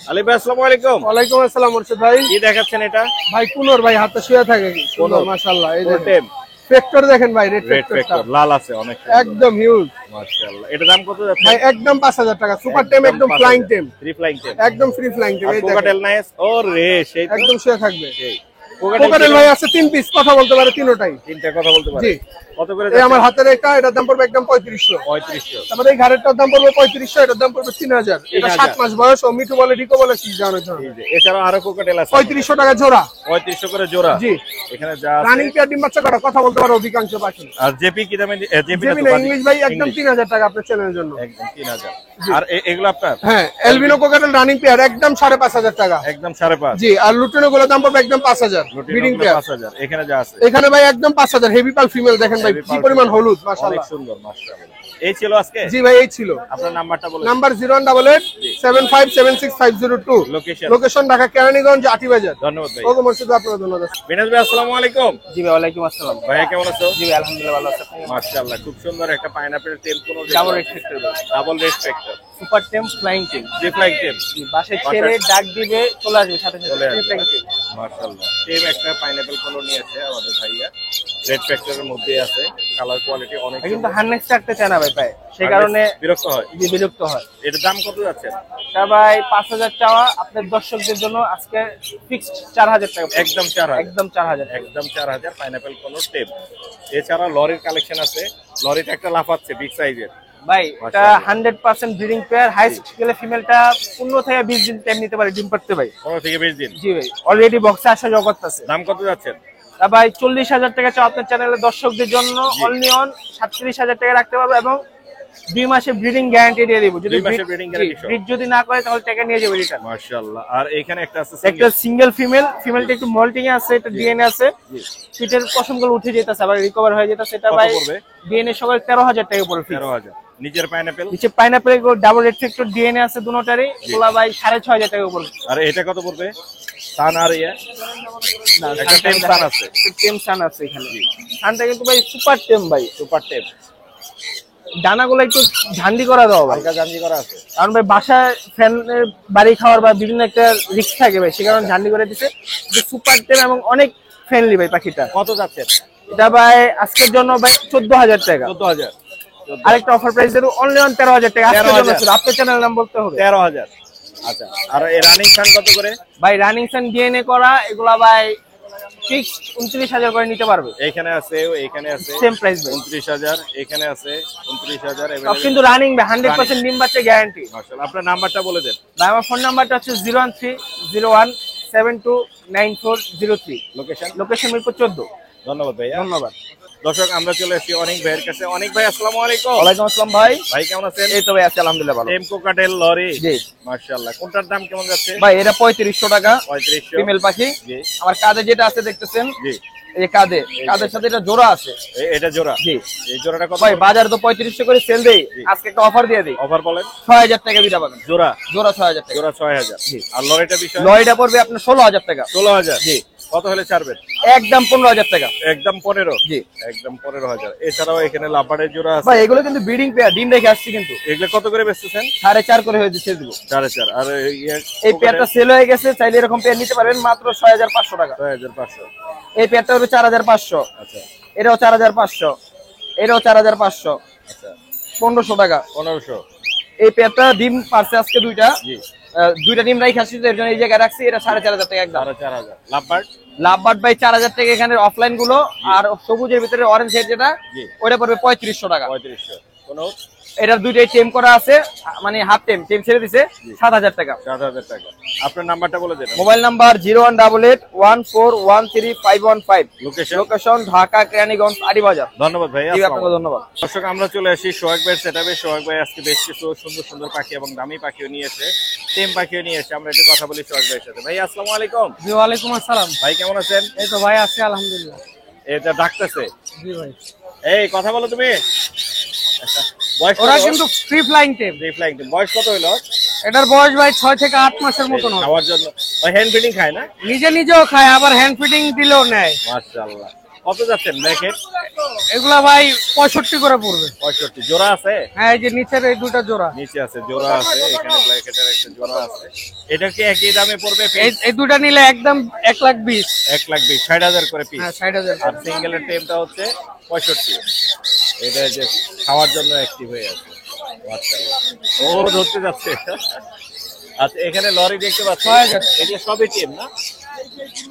আলী ভাই আসসালামু আলাইকুম। ওয়ালাইকুম আসসালাম মুর্শিদ ভাই। কি দেখাচ্ছেন এটা? ভাই কুনোর ভাই হাতে শুয়ে থাকে, কুনোর মাশাআল্লাহ। এই যে টেম ফ্যাক্টর দেখেন ভাই, রেড রেড ফ্যাক্টর ফ্যাক্টর লাল আছে অনেক। একদম হিউজ মাশাআল্লাহ। এটা দাম কত যাচ্ছে? ভাই, একদম 5000 টাকা। সুপার টেম, একদম flying tame, free flying tame, একদম ফ্রি ফ্লাইং টেম। এই কোকাটেল দেখেন নাইস। ও রে, সেই তো। একদম শুয়ে থাকবে। সেই কোকাটেল ভাই আছে 3 পিস, কথা বলতে পারে তিনটাই। তিনটা কথা বলতে পারে। জি। কত করে এই যাচ্ছে? আমার হাতের এটা, এটার দাম পড়বে একদম 3500। 3500। তারপরে এই ঘাড়েরটার দাম পড়বে 3500, এটার দাম পড়বে 3000। এটা 7 মাস বয়স। ও মিঠু বলে, ডিকো বলে, কি জানো জানো। এই যে এছাড়াও আরো কোকাটেল আছে। 3500 টাকা জোড়া। 3500 করে জোড়া। জি। এখানে যা আছে। রানিং পেয়ার ডিম বাচ্চা করা, কথা বলতে পারে অধিকাংশ পাখি। আর জেপি কি দামে? জেপি না তো জেমিনা ইংলিশ ভাই একদম 3000 টাকা আপনার চ্যানেলের জন্য। একদম 3000। আর এগুলো আপনার? হ্যাঁ, এলবিনো কোকাটেল রানিং পেয়ার একদম 5500 টাকা। একদম 5.5। জি। আর লুটিনো গুলো দাম পড়বে একদম 5000 ব্রিডিং পেয়ার। 5000। এখানে যা আছে এখানে ভাই একদম 5000 হেভি পাল ফিমেল। দেখেন ভাই কি পরিমাণ হলুদ, অনেক মাশাআল্লাহ। সুন্দর মাশাআল্লাহ। এই ছিল আজকে? জি ভাই, এই ছিল। আপনার নাম্বারটা বলুন। Number 018875765502। Location? Location Dhaka Keraniganj Atibazar. ধন্যবাদ ভাই। ওকে মসজিদ, আপনার ধন্যবাদ। বিনাজ ভাই আসসালামু আলাইকুম। জি ভাই ওয়ালাইকুম আসসালাম। ভাই কেমন আছো? জি ভাই আলহামদুলিল্লাহ ভালো আছি। মাশাআল্লাহ, খুব সুন্দর একটা পাইনাপল টেম। কোন double red factor, double red factor, super টেম, ফ্লাইং টেম। জি ফ্লাইং টেম। বাসায় ছেড়ে ডাক দিবে চলে আসবে সাথে চলে সাথে। আসবে। Flying tame. মাশাআল্লাহ, টেম একটা পাইনাপল কোন নিয়েছে আমাদের ভাইয়া। রেড ফ্যাক্টরের মধ্যে আছে, কালার কোয়ালিটি অনেক কিন্তু সুন্দর। হার্নেস রাখতে চায় না ভাই পায়, সেই কারণে বিরক্ত হয়। জি বিরক্ত হয়। এটার দাম কত যাচ্ছে? তা ভাই 5000 চাওয়া, আপনার দর্শকদের জন্য আজকে ফিক্সড 4000 টাকা। একদম 4000। একদম 4000। একদম 4000 পাইনাপল কোন টেম। এছাড়া লরির কালেকশন আছে। লরিটা একটা লাফাচ্ছে বিগ সাইজের। ভাই এটা 100% ব্রিডিং পেয়ার। হাইস্ট গেলে ফিমেলটা 15 থেকে 20 দিন টাইম নিতে পারে ডিম পাড়তে ভাই। 15 থেকে 20 দিন। জি ভাই, অলরেডি বক্সে আসা জগৎ আছে। দাম কত যাচ্ছে? তা ভাই 40000 টাকা চাও আপনার চ্যানেলের দর্শকদের জন্য। অনলি অন 37000 টাকা রাখতে পারবো এবং 2 মাসের ব্রিডিং গ্যারান্টি দিয়ে দিব। যদি 2 মাসের breeding guarantee সহ। ব্রিড যদি না করে তাহলে টাকা নিয়ে যাবে রিটার্ন। মাশাআল্লাহ। আর এখানে একটা আছে একটা সিঙ্গেল ফিমেল, ফিমেলটা একটু মল্টিং এ আছে, এটা ডিএনএ আছে, পিটের পশমগুলো উঠে যেতেছে আবার রিকভার হয়ে যেতেছে। এটা কত ভাই পড়বে? ডিএনএ সবার 13000 টাকা পড়বে। 13000। নিচের পাইনাপল? নিচে pineapple double red factor DNA আছে দুটোটারই, ওগুলা ভাই 6500 টাকা পড়বে। আর এটা কত পড়বে? সান আর ইয়া না, একটা টেম সান আছে। টেম সান আছে এখানে। সানটা কিন্তু ভাই সুপার টেম ভাই, সুপার টেম। ডানাগুলো একটু ঝান্ডি করা দাও ভাই, হালকা জানজি করা আছে। কারণ ভাই বাসায় ফ্যানের বাড়ি খাওয়ার বা বিভিন্ন একটা রিস্ক থাকে ভাই, সে কারণে ঝান্ডি করে দিছে। সুপার টেম এবং অনেক ফ্রেন্ডলি ভাই পাখিটা। কত যাচ্ছে? এটা ভাই আজকের জন্য ভাই 14000 টাকা। 14000। আরেকটা অফার প্রাইস দেব অনলি অন 13,000 টাকা আজকের জন্য শুধু আপনার চ্যানেল নাম বলতে হবে 13,000। আচ্ছা, আর এই রানিং সান কত করে? ভাই রানিং সান ডিএনএ করা এগুলা ভাই ফিক্স 29,000 করে নিতে পারবে। এখানে আছে, এখানে আছে সেম প্রাইস ভাই 29,000, এখানে আছে 29,000। সব কিন্তু রানিং ভাই 100% ডিম বাচ্চা গ্যারান্টি। মাশাআল্লাহ, আপনার নাম্বারটা বলে দেন। ভাই আমার ফোন নাম্বারটা হচ্ছে 01301729403। লোকেশন মিরপুর 14। ধন্যবাদ ভাই। ধন্যবাদ। দর্শক, আমরা চলে এসেছি অনেক ভাইয়ের কাছে। অনেক ভাই, আসসালামু আলাইকুম। ওয়ালাইকুম আসসালাম ভাই। ভাই কেমন আছেন? এই তো ভাই আছি আলহামদুলিল্লাহ ভালো। টেম্পো কাটেল লরি। জি মাশাআল্লাহ, কোনটার দাম কেমন যাচ্ছে? ভাই এটা 3500 টাকা 3500। ফিমেল পাখি। জি আমার কাঁধে যেটা আছে দেখতেছেন, জি, এই যে কাঁধের সাথে এটা জোড়া আছে। এটা জোড়া। জি এই জোড়াটা কত? ভাই বাজারে তো 3500 করে সেল দেই, আজকে একটা অফার দিয়ে দেই। অফার বলেন। 6000 টাকা বিটা পাবেন। জোড়া জোড়া 6000 টাকা। জোড়া 6000। আর লরিটা বিষয়? লরিটা পড়বে আপনার 16000 টাকা। 16,000। জি। কত হলে ছাড়বেন? একদম 15000 টাকা। একদম 15। জি একদম 15,000। এছাড়াও এখানে লাভারের জোড়া আছে। ভাই এগুলো কিন্তু ব্রিডিং পেয়ার, ডিম রেখে আসছি কিন্তু। এগুলো কত করে বেচতেছেন? 4.5 করে হয়ে দিচ্ছে দিব। 4.5। আর এই পেয়ারটা সেল হয়ে গেছে, চাইলে এরকম পেয়ার নিতে পারবেন মাত্র 6500 টাকা। 6500। এই পেয়ারটা হবে 4500। আচ্ছা এটাও 4500, এটাও 4500। আচ্ছা, 1500 টাকা। 1500। এই পেয়ারটা ডিম পারছে আজকে দুইটা, জি। দুইটা ডিম রাখি আসছি, এর জন্য এই জায়গায় রাখছি। এটা 4500 টাকা একদম। 4500। লাভবার্ড? লাভবার্ড ভাই 4000 টাকা এখানে অফলাইন গুলো, আর সবুজের ভিতরে অরেঞ্জ হেড যেটা, জি। ওটা পড়বে 3500 টাকা। 3500। কোন? এটার দুইটাই টেম করা আছে, মানে হাফ টেম ছেড়ে দিছে, 7000 টাকা। 7000 টাকা। আপনার নাম্বারটা বলে দেন। Mobile number 01881413515। Location? Dhaka Keraniganj Aribazar. ধন্যবাদ ভাই। জি আপনাকে ধন্যবাদ। দর্শক, আমরা চলে আসি সোহাগ ভাইয়ের সেটআপে। সোহাগ ভাই আজকে বেশ কিছু সুন্দর সুন্দর পাখি এবং দামি পাখিও নিয়ে এসে, টেম পাখিও নিয়ে এসে, আমরা একটু কথা বলি সোহাগ ভাইয়ের সাথে। ভাই আসসালামু আলাইকুম। জি ওয়ালাইকুম আসসালাম। ভাই কেমন আছেন? এই তো ভাই আছি আলহামদুলিল্লাহ। এটা ডাকতেছে। জি ভাই। এই কথা বলো তুমি। বয়স ওরা কিন্তু ফ্রি ফ্লাইং টেম। রিফ্লাইং বয়স কত হলো? এটার বয়স ভাই 6 থেকে 8 মাসের মতন হবে। খাওয়ার জন্য হ্যান্ড ফিডিং খায় না? নিজেও খায়, আবার হ্যান্ড ফিডিং দিলেও নেয়। মাশাআল্লাহ। কত যাচ্ছেন ব্ল্যাকেট? এগুলা ভাই 65 করে পড়বে। 65। জোড়া আছে? হ্যাঁ এই যে নিচের এই দুটো জোড়া। নিচে আছে জোড়া আছে, এখানে ব্ল্যাকেটের একটা জোড়া আছে। এটা কি একই দামে পড়বে? এই দুটো নিলে একদম 1,20,000। 1,20,000, 60,000 করে পিস। হ্যাঁ 60,000। আর সিঙ্গেলের টেমটা হচ্ছে 65। এটা যে খাওয়ার জন্য অ্যাক্টিভ হয়ে আছে। মাশাআল্লাহ। ও ধরতে যাচ্ছে। আচ্ছা, এখানে লরি দেখতে পাচ্ছি। এটা সবই টেম না?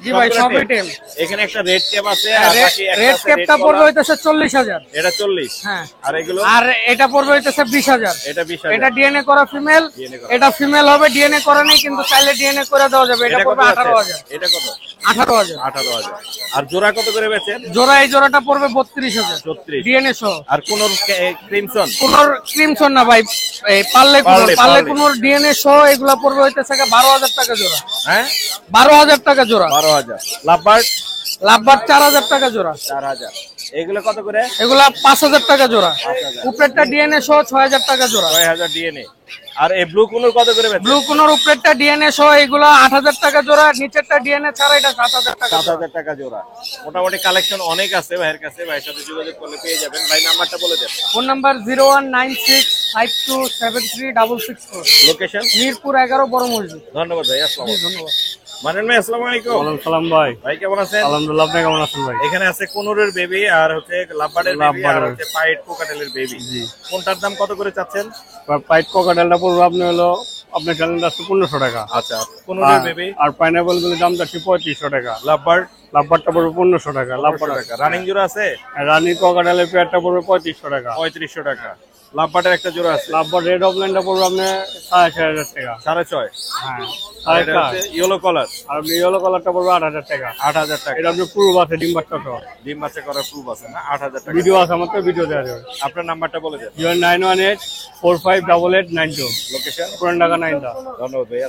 জি ভাই সবই টেম। এখানে একটা রেড ক্যাপ আছে, আর বাকি একটা রেড আছে ক্যাপটা red পড়বে collar। হইতেছে 40,000। এটা 40। হ্যাঁ। আর এগুলো? আর এটা পড়বে হইতেছে 20,000। এটা 20,000। এটা ডিএনএ করা ফিমেল, DNA করা। এটা ফিমেল হবে, ডিএনএ করা নেই কিন্তু চাইলে ডিএনএ করে দেওয়া যাবে। এটা এটা কত পড়বে আছে? 18,000। এটা কত? 18,000। 18,000। আর জোড়া কত করে বেচেন? জোড়া এই জোড়াটা পড়বে 32,000 36। ডিএনএ সহ। আর কোন ক্রিমসন? কোনোর ক্রিমসন না ভাই, এই পারলে পারলে। কোনোর ডিএনএ সহ এগুলা পড়বে হইতেছে 12,000 টাকা জোড়া। হ্যাঁ 12,000 টাকা জোড়া। 12,000। লাভবার্ড? লাভবার 4,000 টাকা জোড়া। 4,000। এগুলো কত করে? এগুলা 5,000 টাকা জোড়া। 5,000। উপরেরটা ডিএনএ সহ 6,000 টাকা জোড়া। 6,000 ডিএনএ। আর এই ব্লু কোনোর কত করে বেচেন? ব্লু কোনোর উপরেরটা ডিএনএ সহ এগুলা 8,000 টাকা জোড়া, নিচেরটা ডিএনএ ছাড়া এটা 7,000 টাকা। 7,000 টাকা জোড়া। মোটামুটি কালেকশন অনেক আছে ভাইয়ের কাছে। ভাইয়ের সাথে যোগাযোগ করলে পেয়ে যাবেন। ভাই নাম্বারটা বলে দেন। Phone number 01965273664। লোকেশন? মিরপুর 11 বড় মসজিদ। ধন্যবাদ ভাই। আসসালামু আলাইকুম। ধন্যবাদ। মানেন ভাই আসসালামু আলাইকুম। ওয়ালাইকুম সালাম ভাই। ভাই কেমন আছেন? আলহামদুলিল্লাহ, আপনি কেমন আছেন ভাই? এখানে আছে কোনুরের বেবি, আর হচ্ছে লাভবার্ডের বেবি, আর হচ্ছে পাইট কোকাটেলের বেবি। জি। কোনটার দাম কত করে চাচ্ছেন? পাইট কোকাটেলটা পড়বে আপনি হলো আপনার চ্যানেলটা 1500 টাকা। আচ্ছা, কোনুরের বেবি। আর পাইনাপল গুলোর দাম যাচ্ছে 3500 টাকা। লাভবার্ড? লাভবারটা পড়বে 1500 টাকা। 1500 টাকা। রানিং জোড়া আছে? রানী কোকাটেলের পেয়ারটা পড়বে 3500 টাকা। 3500 টাকা। লাভবার্ডের একটা জোড়া আছে। লাভবার রেড অফলাইনটা পড়বে আপনার 6,500 টাকা। 6,500। হ্যাঁ আর এটা হচ্ছে ইয়েলো কলার। আর আপনি ইয়েলো কালারটা পড়বে 8,000 টাকা। 8,000 টাকা। এটা আপনি পুরো বাসে ডিম বাচ্চা সহ। ডিম বাচ্চা করার প্রুফ আছে না? 8,000 টাকা। ভিডিও আছে আমার, তো ভিডিও দেওয়া যাবে। আপনার নাম্বারটা বলে দেন। 0918458892। লোকেশন? পুরান ঢাকা 9টা। ধন্যবাদ ভাই।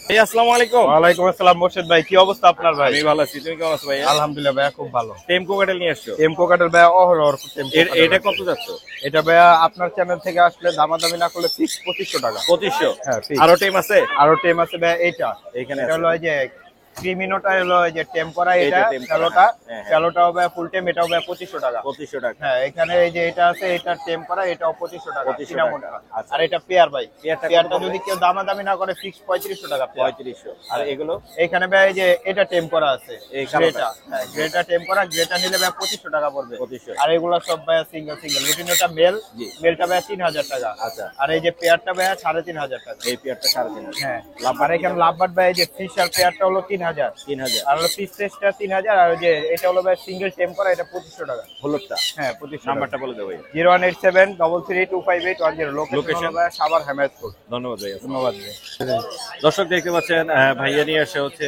ভাই আসসালামু আলাইকুম। ওয়ালাইকুম আসসালাম মোর্শেদ ভাই, কি অবস্থা আপনার ভাই? আমি ভালো আছি, তুমি কেমন আছো ভাই? আলহামদুলিল্লাহ ভাইয়া, খুব ভালো। টেম কোকাটেল নিয়ে আসছো? টেম কোকাটেল ভাইয়া অহরহ টেম কোকাটেল। এটা কত যাচ্ছ? এটা ভাইয়া আপনার চ্যানেল থেকে আসলে দামাদামি না করলে ফিক্স 2500 টাকা। 2500? হ্যাঁ, fix। আরো টেম আছে? আরো টেম আছে ভাইয়া। এইটা এখানে এটা আছে। হলো এই যে ক্রিমিনোটা হলো এই যে টেম্পোরা, এটা এটা টেম্পোরা। শ্যালোটা, হ্যাঁ, হ্যাঁ। শ্যালোটা হবে ফুল টেম, এটা হবে 2500 টাকা। 2500 টাকা। হ্যাঁ, এখানে এই যে এটা আছে, এটা টেম্পোরা, এটাও 2500 টাকা। 2500 সিনামন টাকা। টাকা। আচ্ছা। আর এটা পেয়ার ভাই, পেয়ারটা পেয়ারটা কত যদি পড়বে? কেউ দামাদামি না করে ফিক্স 3500 টাকা পেয়ার। 3500। আর এগুলো এখানে ভাই এই যে এটা টেম্পোরা আছে, এই কালোটা। গ্রেটা, হ্যাঁ গ্রেটা টেম্পোরা, গ্রেটা নিলে ভাই 2500 টাকা পড়বে। 2500। আর এগুলা সব ভাই সিঙ্গেল সিঙ্গেল। লুটিনোটা মেল, জি। মেলটা ভাই 3000 টাকা। আচ্ছা। আর এই যে পেয়ারটা ভাই 3500 টাকা। এই পেয়ারটা 3500। হ্যাঁ, আর এখানে লাভবার্ড ভাই এই যে ফিশার পেয়ারটা হলো 3000। 3000। আর হলো পিস টেস্টটা 3000। আর ওই যে এটা হলো ভাই সিঙ্গেল টেম্পোরা, এটা 2500 টাকা। হলুদটা। হ্যাঁ, 2500 নাম্বারটা বলে দেবো ভাই। 01873325810। লোকেশন? লোকেশন সাভার হেমায়তপুর। ধন্যবাদ ভাই। ধন্যবাদ ভাই। দর্শক দেখতে পাচ্ছেন ভাইয়া নিয়ে আসে হচ্ছে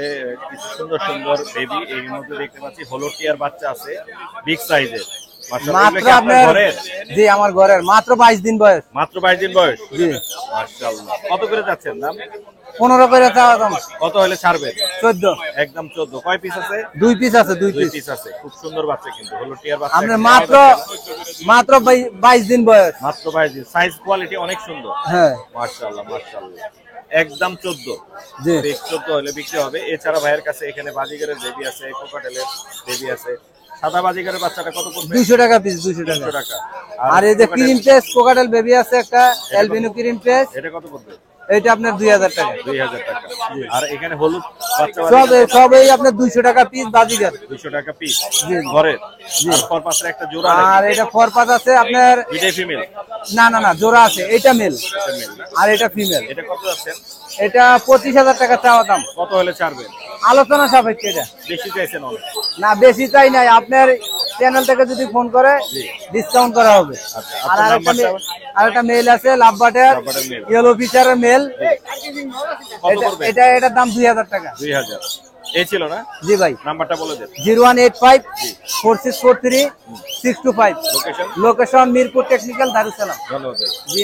কিছু সুন্দর সুন্দর বেবি। এর মধ্যে দেখতে পাচ্ছি হলুদ টিয়ার বাচ্চা আছে বিগ সাইজের। মাত্র আপনার জি আমার ঘরের মাত্র 22 দিন বয়স। মাত্র 22 দিন বয়স। জি মাশাআল্লাহ। কত করে যাচ্ছেন দাম? 15 করে চাওয়া দাম। কত হলে ছাড়বেন? 14। একদম 14। কয় পিস আছে? 2 পিস আছে, 2 দুই পিস। পিস আছে। খুব সুন্দর বাচ্চা কিন্তু হলুদ টিয়ার বাচ্চা। আপনার মাত্র 22 দিন বয়স। মাত্র 22 দিন। সাইজ কোয়ালিটি অনেক সুন্দর। হ্যাঁ মাশাআল্লাহ মাশাআল্লাহ। একদম 14। জি। 14 হলে বিক্রি হবে। এছাড়া ভাইয়ের কাছে এখানে বাজিগারের বেবি আছে, কোকাটেলের বেবি আছে। সাদা বাজিগারের বাচ্চাটা কত পড়বে? 200 টাকা পিস, 200 টাকা। 200 টাকা। আর এই যে ক্রিম পেস্ট কোকাটেল বেবি আছে একটা, অ্যালবিনো ক্রিম পেস্ট, এটা কত পড়বে? এটা আপনার 2000 টাকা। 2000 টাকা। আর এখানে হলুদ বাচ্চা সবই আপনার 200 টাকা পিস বাজিগার। 200 টাকা পিস জি। ঘরের। আর পর পাশে একটা জোড়া আর এটা ফরপাত আছে আপনার, দুইটাই ফিমেল। না জোড়া আছে, এটা মেল আর এটা ফিমেল। এটা কত যাচ্ছে? এটা 25000 টাকা চাওয়া দাম। কত হলে ছাড়বেন? আলোচনা সাপেক্ষে এটা। বেশি চাইছেন অনেক। না বেশি চাই নাই, আপনার চ্যানেল থেকে যদি ফোন করে ডিসকাউন্ট করা হবে। আর আরেকটা মেল আছে লাভবাটের লাভবাটের male। ইয়েলো ফিচারের মেল, কত করবে? এটার দাম 2000 টাকা। 2000। এই ছিল না? জি ভাই। নাম্বারটা বলে দেন। 0185 4643 625। Location? Location Mirpur technical Darus Salam. ধন্যবাদ ভাই। জি।